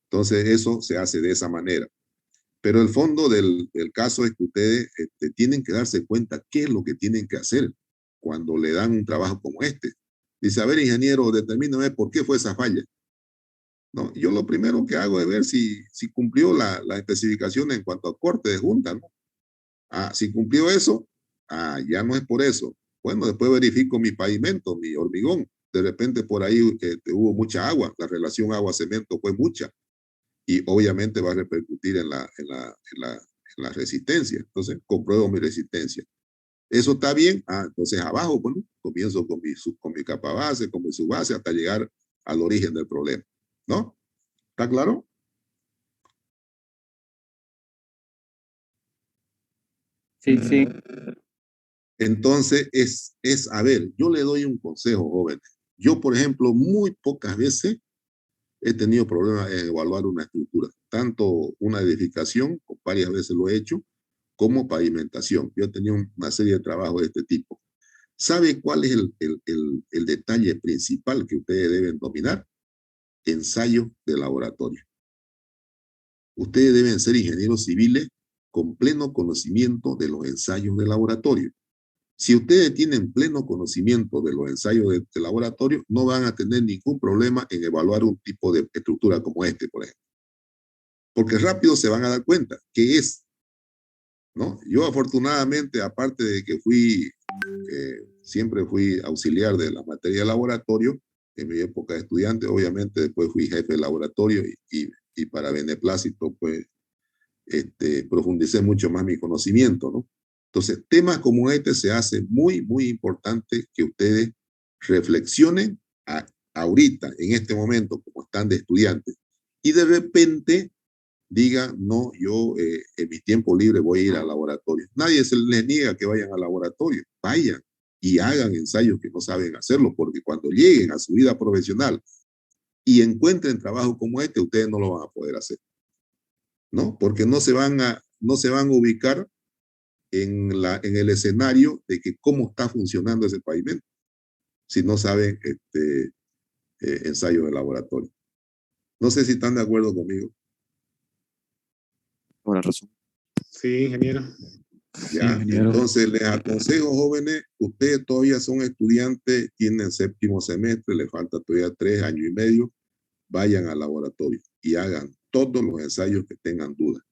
Entonces, eso se hace de esa manera. Pero el fondo del caso es que ustedes tienen que darse cuenta qué es lo que tienen que hacer cuando le dan un trabajo como este. Dice, a ver, ingeniero, determíname por qué fue esa falla. No, yo lo primero que hago es ver si cumplió la especificación en cuanto a corte de junta, ¿no? Ah, si cumplió eso, ya no es por eso. Bueno, después verifico mi pavimento, mi hormigón. De repente por ahí hubo mucha agua, la relación agua-cemento fue mucha, y obviamente va a repercutir en la resistencia. Entonces, compruebo mi resistencia. ¿Eso está bien? Entonces abajo, bueno, comienzo con mi capa base, con mi subbase, hasta llegar al origen del problema, ¿no? ¿Está claro? Sí, sí. Entonces, a ver, yo le doy un consejo, jóvenes. Yo, por ejemplo, muy pocas veces he tenido problemas en evaluar una estructura, tanto una edificación, varias veces lo he hecho, como pavimentación. Yo he tenido una serie de trabajos de este tipo. ¿Sabe cuál es el detalle principal que ustedes deben dominar? Ensayos de laboratorio. Ustedes deben ser ingenieros civiles con pleno conocimiento de los ensayos de laboratorio. Si ustedes tienen pleno conocimiento de los ensayos de laboratorio, no van a tener ningún problema en evaluar un tipo de estructura como este, por ejemplo. Porque rápido se van a dar cuenta qué es, ¿no? Yo afortunadamente, aparte de que siempre fui auxiliar de la materia de laboratorio, en mi época de estudiante, obviamente después fui jefe de laboratorio y para beneplácito, pues, profundicé mucho más mi conocimiento, ¿no? Entonces, temas como este se hace muy, muy importante que ustedes reflexionen ahorita, en este momento, como están de estudiantes, y de repente digan, no, yo en mi tiempo libre voy a ir al laboratorio. Nadie se les niega que vayan al laboratorio, vayan y hagan ensayos que no saben hacerlo, porque cuando lleguen a su vida profesional y encuentren trabajo como este, ustedes no lo van a poder hacer, ¿no? Porque no se van a ubicar en el escenario de que cómo está funcionando ese pavimento, si no saben ensayo de laboratorio. No sé si están de acuerdo conmigo. Por razón. Sí, ingeniero. Ya, Sí, ingeniero. entonces les aconsejo, jóvenes, ustedes todavía son estudiantes, tienen séptimo semestre, les falta todavía 3 años y medio, vayan al laboratorio y hagan todos los ensayos que tengan dudas.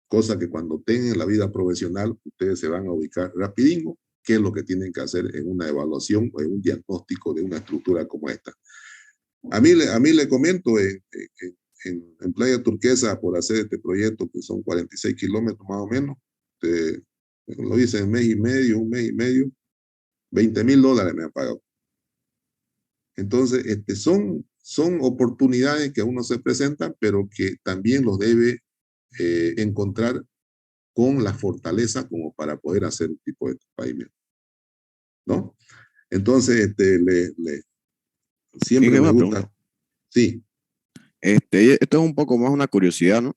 Cosa que cuando tengan la vida profesional, ustedes se van a ubicar rapidísimo qué es lo que tienen que hacer en una evaluación o en un diagnóstico de una estructura como esta. A mí le comento, en Playa Turquesa, por hacer este proyecto, que son 46 kilómetros más o menos, lo hice en un mes y medio, $20,000 me han pagado. Entonces, son oportunidades que a uno se presentan, pero que también los debe encontrar con la fortaleza como para poder hacer un tipo de pavimento, ¿no? Entonces, siempre Fíjate me una gusta. pregunta. Sí, Esto es un poco más una curiosidad, ¿no?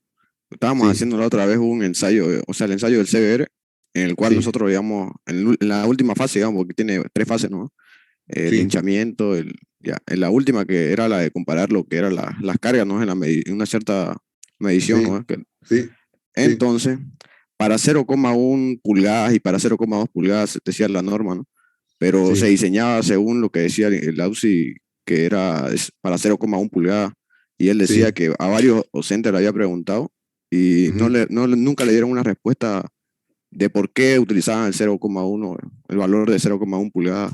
Estábamos sí, haciendo la otra vez un ensayo, o sea, el ensayo del CBR, en el cual sí, nosotros, digamos, en la última fase, digamos, porque tiene 3 fases, ¿no? El sí, hinchamiento, en la última que era la de comparar lo que eran las cargas, ¿no? En una cierta medición, sí, ¿no? sí, sí, Entonces, para 0,1 pulgadas y para 0,2 pulgadas decía la norma, ¿no? Pero se sí, diseñaba según lo que decía el AUSI, que era para 0,1 pulgadas, y él decía sí. que a varios docentes le había preguntado y Ujú. nunca le dieron una respuesta de por qué utilizaban el 0,1, el valor de 0,1 pulgadas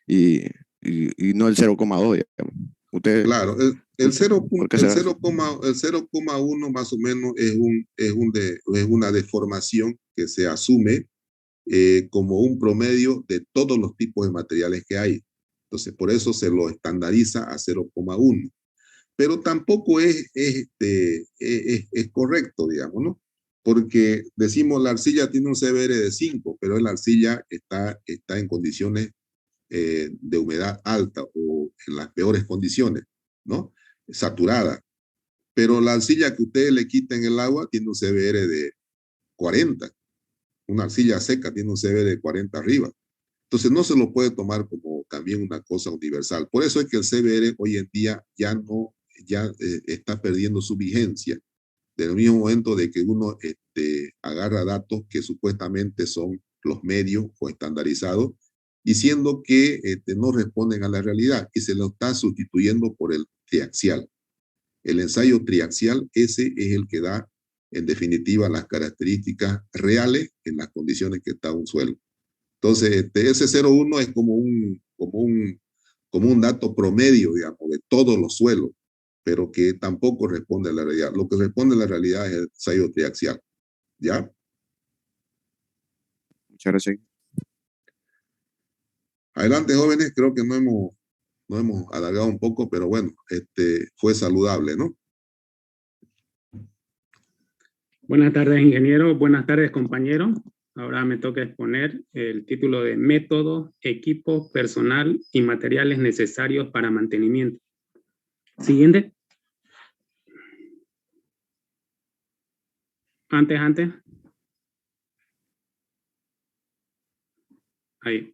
y no el 0,2, digamos. Usted, Claro, el ¿por qué será? 0,1 más o menos es una deformación que se asume como un promedio de todos los tipos de materiales que hay. Entonces, por eso se lo estandariza a 0,1. Pero tampoco es correcto, digamos, ¿no? Porque decimos la arcilla tiene un CBR de 5, pero la arcilla está en condiciones de humedad alta o en las peores condiciones, ¿no? Saturada. Pero la arcilla que ustedes le quiten el agua tiene un CBR de 40. Una arcilla seca tiene un CBR de 40 arriba. Entonces no se lo puede tomar como también una cosa universal. Por eso es que el CBR hoy en día ya está perdiendo su vigencia. Del mismo momento de que uno agarra datos que supuestamente son los medios o estandarizados, diciendo que no responden a la realidad y se lo está sustituyendo por el triaxial. El ensayo triaxial, ese es el que da, en definitiva, las características reales en las condiciones que está un suelo. Entonces, ese 0,1 es como un dato promedio, digamos, de todos los suelos, pero que tampoco responde a la realidad. Lo que responde a la realidad es el ensayo triaxial. ¿Ya? Muchas gracias. Adelante, jóvenes, creo que no hemos alargado un poco, pero bueno, fue saludable, ¿no? Buenas tardes, ingeniero. Buenas tardes, compañero. Ahora me toca exponer el título de Método, Equipo, Personal y Materiales Necesarios para Mantenimiento. Siguiente. Antes. Ahí.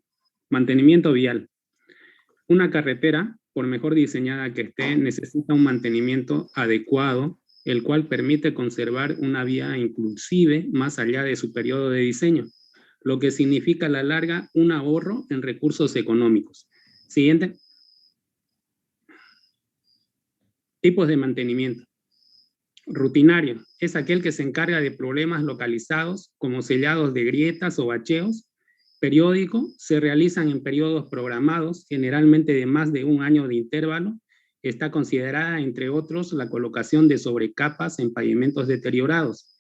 Mantenimiento vial. Una carretera, por mejor diseñada que esté, necesita un mantenimiento adecuado, el cual permite conservar una vía inclusive más allá de su periodo de diseño, lo que significa a la larga un ahorro en recursos económicos. Siguiente. Tipos de mantenimiento. Rutinario es aquel que se encarga de problemas localizados como sellados de grietas o bacheos. Periódico se realizan en periodos programados, generalmente de más de un año de intervalo. Está considerada, entre otros, la colocación de sobrecapas en pavimentos deteriorados.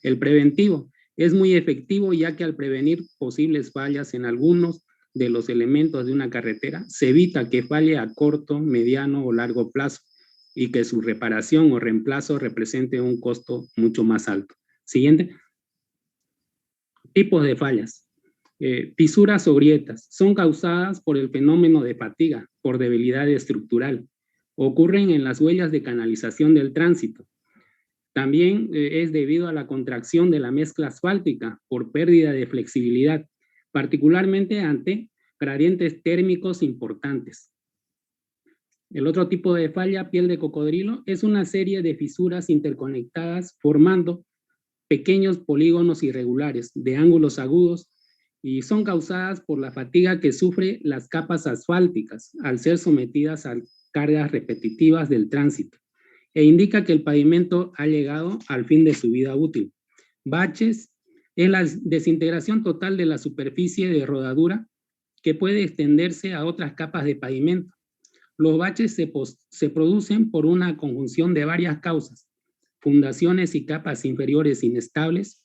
El preventivo es muy efectivo, ya que al prevenir posibles fallas en algunos de los elementos de una carretera, se evita que falle a corto, mediano o largo plazo y que su reparación o reemplazo represente un costo mucho más alto. Siguiente. Tipos de fallas. Fisuras o grietas son causadas por el fenómeno de fatiga, por debilidad estructural. Ocurren en las huellas de canalización del tránsito. También es debido a la contracción de la mezcla asfáltica por pérdida de flexibilidad, particularmente ante gradientes térmicos importantes. El otro tipo de falla, piel de cocodrilo, es una serie de fisuras interconectadas formando pequeños polígonos irregulares de ángulos agudos y son causadas por la fatiga que sufre las capas asfálticas al ser sometidas a cargas repetitivas del tránsito, e indica que el pavimento ha llegado al fin de su vida útil. Baches es la desintegración total de la superficie de rodadura que puede extenderse a otras capas de pavimento. Los baches se producen por una conjunción de varias causas: fundaciones y capas inferiores inestables,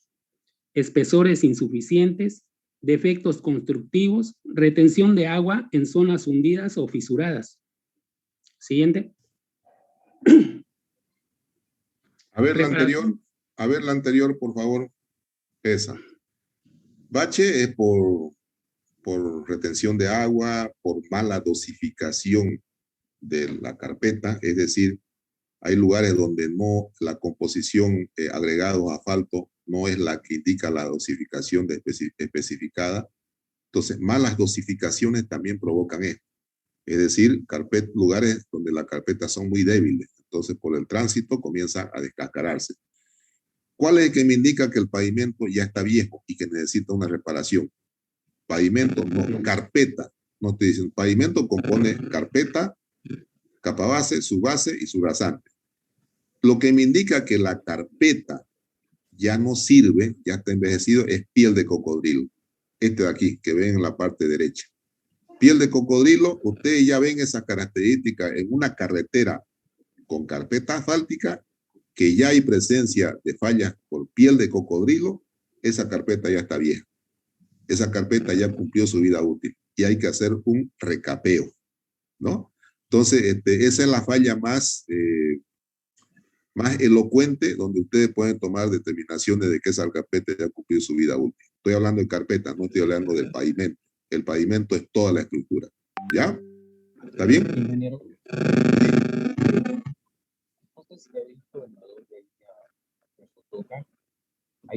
espesores insuficientes, defectos constructivos, retención de agua en zonas hundidas o fisuradas. Siguiente. A ver la anterior, por favor, esa. Bache es por retención de agua, por mala dosificación de la carpeta, es decir, hay lugares donde la composición agregados a asfalto no es la que indica la dosificación especificada. Entonces, malas dosificaciones también provocan esto. Es decir, lugares donde las carpetas son muy débiles. Entonces, por el tránsito comienza a descascararse. ¿Cuál es el que me indica que el pavimento ya está viejo y que necesita una reparación? Pavimento, no, carpeta. No estoy diciendo, pavimento compone carpeta, capa base, subbase y subrasante. Lo que me indica que la carpeta ya no sirve, ya está envejecido, es piel de cocodrilo. Este de aquí, que ven en la parte derecha. Piel de cocodrilo, ustedes ya ven esa característica en una carretera con carpeta asfáltica, que ya hay presencia de fallas por piel de cocodrilo, esa carpeta ya está vieja. Esa carpeta ya cumplió su vida útil y hay que hacer un recapeo, ¿no? Entonces, esa es la falla más elocuente donde ustedes pueden tomar determinaciones de que esa carpeta ya cumplió su vida útil. Estoy hablando de carpeta, no estoy hablando del pavimento. El pavimento es toda la estructura. ¿Ya? ¿Está bien? Ingeniero.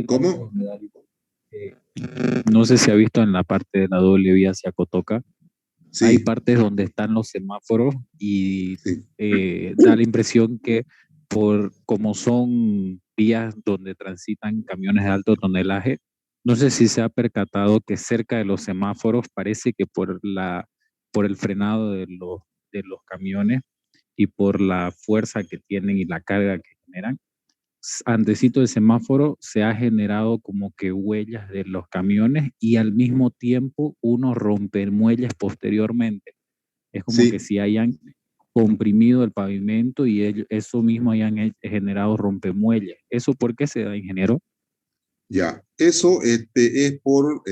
¿Cómo? No sé si ha visto en la parte de la doble vía hacia Cotoca. Sí. Hay partes donde están los semáforos y Sí. Da la impresión que como son vías donde transitan camiones de alto tonelaje, no sé si se ha percatado que cerca de los semáforos parece que por el frenado de los camiones y por la fuerza que tienen y la carga que generan, antecito del semáforo se ha generado como que huellas de los camiones y al mismo tiempo unos rompemuelles posteriormente. Es como Sí. que si hayan comprimido el pavimento y eso mismo hayan generado rompemuelles. ¿Eso por qué se da, ingeniero? Ya, eso es por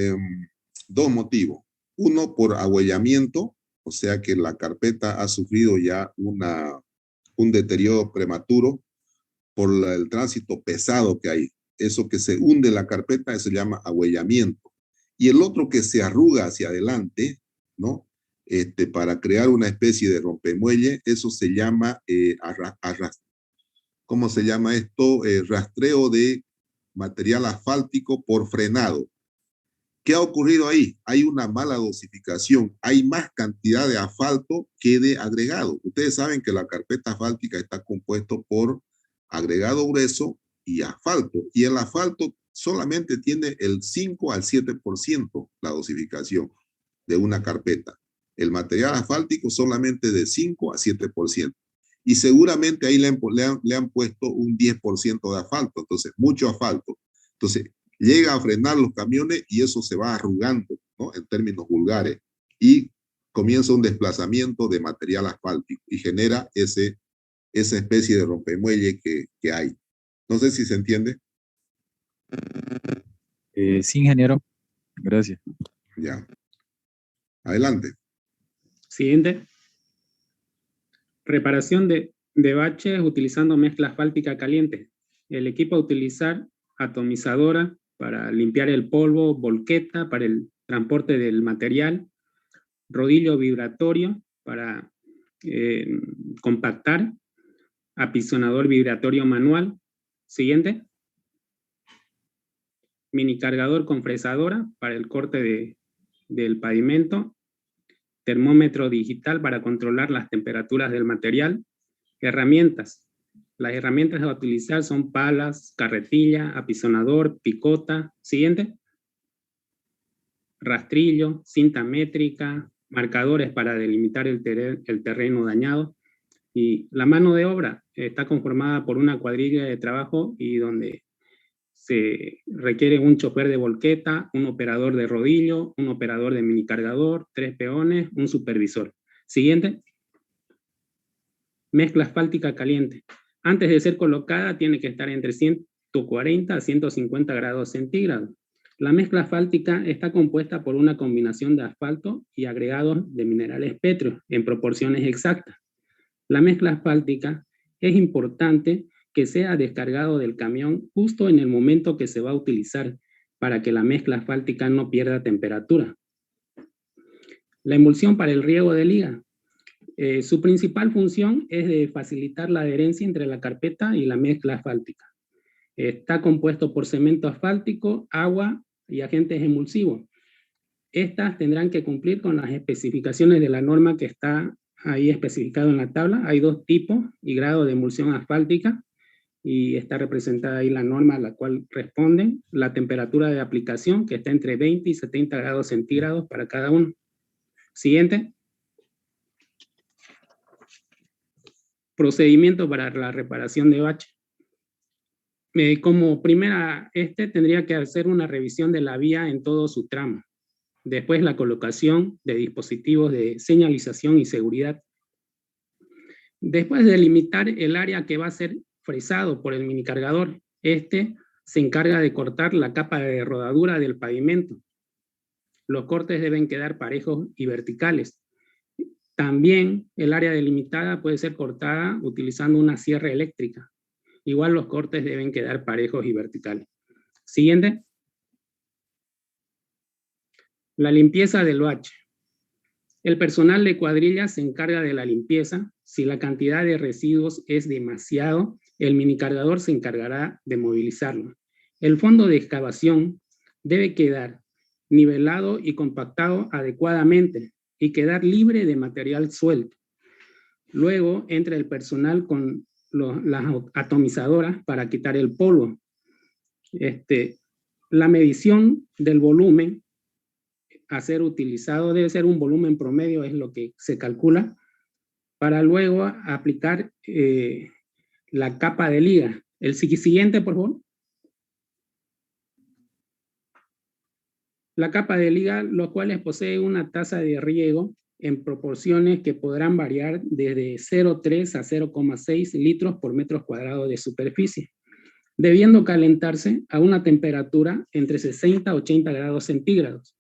dos motivos. Uno, por ahuellamiento, o sea que la carpeta ha sufrido ya un deterioro prematuro por el tránsito pesado que hay. Eso que se hunde la carpeta se llama ahuellamiento. Y el otro que se arruga hacia adelante, ¿no? Para crear una especie de rompemuelle, eso se llama, ¿cómo se llama esto? Rastreo de material asfáltico por frenado. ¿Qué ha ocurrido ahí? Hay una mala dosificación, hay más cantidad de asfalto que de agregado. Ustedes saben que la carpeta asfáltica está compuesto por agregado grueso y asfalto, y el asfalto solamente tiene el 5 al 7% la dosificación de una carpeta. El material asfáltico solamente de 5 a 7%. Y seguramente ahí le han puesto un 10% de asfalto, entonces mucho asfalto. Entonces llega a frenar los camiones y eso se va arrugando, ¿no? En términos vulgares, y comienza un desplazamiento de material asfáltico y genera esa especie de rompemuelle que hay. No sé si se entiende. Sí, ingeniero. Gracias. Ya. Adelante. Siguiente. Reparación de baches utilizando mezcla asfáltica caliente. El equipo a utilizar atomizadora para limpiar el polvo, volqueta para el transporte del material, rodillo vibratorio para compactar, apisonador vibratorio manual. Siguiente. Mini cargador con fresadora para el corte del pavimento, termómetro digital para controlar las temperaturas del material, herramientas. Las herramientas a utilizar son palas, carretilla, apisonador, picota. Siguiente. Rastrillo, cinta métrica, marcadores para delimitar el terreno dañado. Y la mano de obra está conformada por una cuadrilla de trabajo y donde se requiere un chofer de volqueta, un operador de rodillo, un operador de mini cargador, 3 peones, un supervisor. Siguiente. Mezcla asfáltica caliente. Antes de ser colocada tiene que estar entre 140 a 150 grados centígrados. La mezcla asfáltica está compuesta por una combinación de asfalto y agregados de minerales pétreos en proporciones exactas. La mezcla asfáltica es importante que sea descargado del camión justo en el momento que se va a utilizar para que la mezcla asfáltica no pierda temperatura. La emulsión para el riego de liga. Su principal función es de facilitar la adherencia entre la carpeta y la mezcla asfáltica. Está compuesto por cemento asfáltico, agua y agentes emulsivos. Estas tendrán que cumplir con las especificaciones de la norma que está ahí especificado en la tabla. Hay 2 tipos y grado de emulsión asfáltica y está representada ahí la norma a la cual responden. La temperatura de aplicación que está entre 20 y 70 grados centígrados para cada uno. Siguiente. Procedimiento para la reparación de bache. Como primera, tendría que hacer una revisión de la vía en todo su tramo. Después, la colocación de dispositivos de señalización y seguridad. Después de delimitar el área que va a ser fresado por el minicargador, este se encarga de cortar la capa de rodadura del pavimento. Los cortes deben quedar parejos y verticales. También el área delimitada puede ser cortada utilizando una sierra eléctrica. Igual los cortes deben quedar parejos y verticales. Siguiente. La limpieza del bache. El personal de cuadrilla se encarga de la limpieza. Si la cantidad de residuos es demasiado, el minicargador se encargará de movilizarlo. El fondo de excavación debe quedar nivelado y compactado adecuadamente y quedar libre de material suelto. Luego entra el personal con las atomizadoras para quitar el polvo. La medición del volumen a ser utilizado debe ser un volumen promedio, es lo que se calcula, para luego aplicar la capa de liga. El siguiente, por favor. La capa de liga, los cuales posee una tasa de riego en proporciones que podrán variar desde 0,3 a 0,6 litros por metro cuadrado de superficie, debiendo calentarse a una temperatura entre 60 a 80 grados centígrados.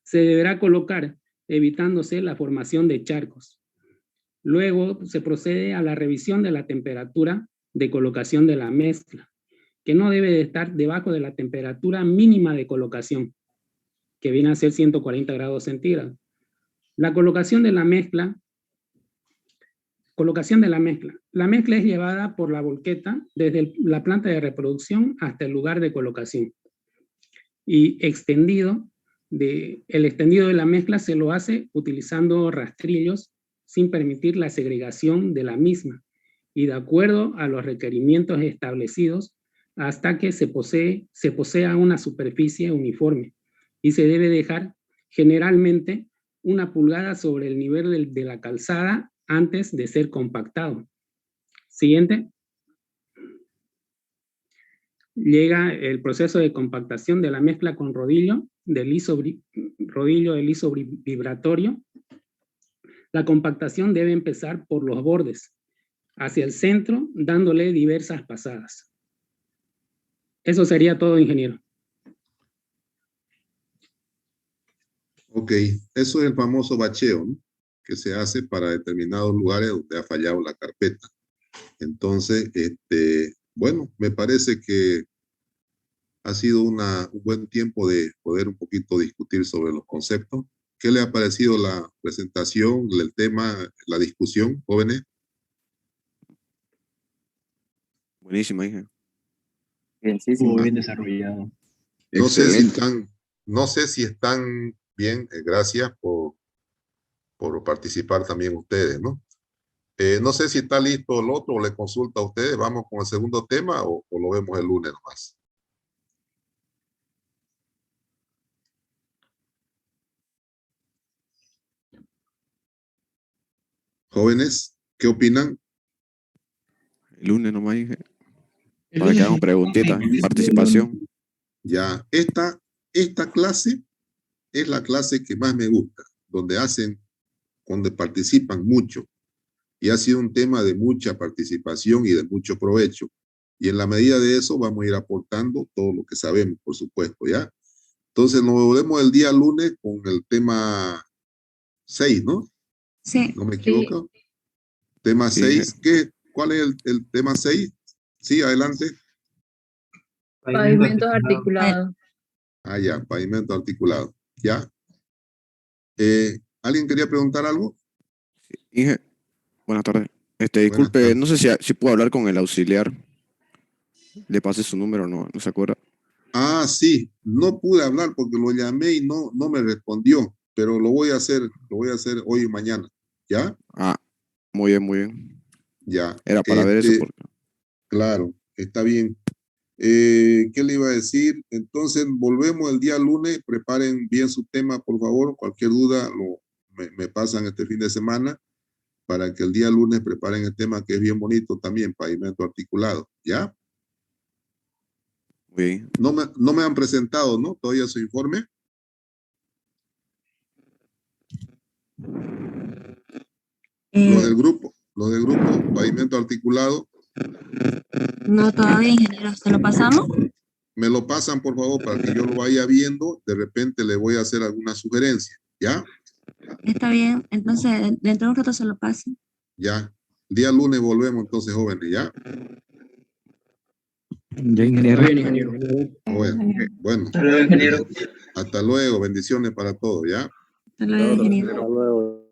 Se deberá colocar evitándose la formación de charcos. Luego se procede a la revisión de la temperatura de colocación de la mezcla, que no debe de estar debajo de la temperatura mínima de colocación, que viene a ser 140 grados centígrados. La colocación de la mezcla. La mezcla es llevada por la volqueta desde la planta de reproducción hasta el lugar de colocación. Y el extendido de la mezcla se lo hace utilizando rastrillos sin permitir la segregación de la misma y de acuerdo a los requerimientos establecidos hasta que se posea una superficie uniforme y se debe dejar generalmente 1 pulgada sobre el nivel de la calzada antes de ser compactado. Siguiente. Llega el proceso de compactación de la mezcla con rodillo del liso vibratorio. La compactación debe empezar por los bordes, hacia el centro, dándole diversas pasadas. Eso sería todo, ingeniero. Ok, eso es el famoso bacheo, ¿no?, que se hace para determinados lugares donde ha fallado la carpeta. Entonces, bueno, me parece que ha sido un buen tiempo de poder un poquito discutir sobre los conceptos. ¿Qué le ha parecido la presentación, el tema, la discusión, jóvenes? Buenísima, hija. Muy bien desarrollado. No sé si están bien, gracias por participar también ustedes, ¿no? No sé si está listo el otro o le consulta a ustedes. ¿Vamos con el segundo tema o lo vemos el lunes nomás? Jóvenes, ¿qué opinan? El lunes nomás, hija. Para que hagamos preguntitas, participación. Ya, esta clase es la clase que más me gusta, donde participan mucho. Y ha sido un tema de mucha participación y de mucho provecho. Y en la medida de eso vamos a ir aportando todo lo que sabemos, por supuesto, ¿ya? Entonces nos vemos el día lunes con el tema 6, ¿no? Sí. ¿No me equivoco? Sí. Tema 6, ¿cuál es el tema 6? Sí, adelante. Pavimentos articulados. Ah, ya, pavimento articulado. ¿Ya? ¿Alguien quería preguntar algo? Inge, buenas tardes. Disculpe, tardes. No sé si puedo hablar con el auxiliar. Le pasé su número, no se acuerda. Ah, sí, no pude hablar porque lo llamé y no me respondió, pero lo voy a hacer hoy y mañana. ¿Ya? Ah, muy bien. Ya. Era para ver eso. Claro, está bien. ¿Qué le iba a decir? Entonces, volvemos el día lunes. Preparen bien su tema, por favor. Cualquier duda me pasan este fin de semana para que el día lunes preparen el tema, que es bien bonito también, pavimento articulado. ¿Ya? Bien. No me han presentado, ¿no? Todavía su informe. Lo del grupo, pavimento articulado. No, todavía, ingeniero. ¿Se lo pasamos? Me lo pasan, por favor, para que yo lo vaya viendo. De repente le voy a hacer alguna sugerencia. ¿Ya? Está bien. Entonces, dentro de un rato se lo paso. Ya. Día lunes volvemos entonces, jóvenes. ¿Ya? Ya, ingeniero. Está bien, ingeniero. Bueno. Hasta luego, ingeniero. Hasta luego. Bendiciones para todos. ¿Ya? Hasta luego, ingeniero. Hasta luego.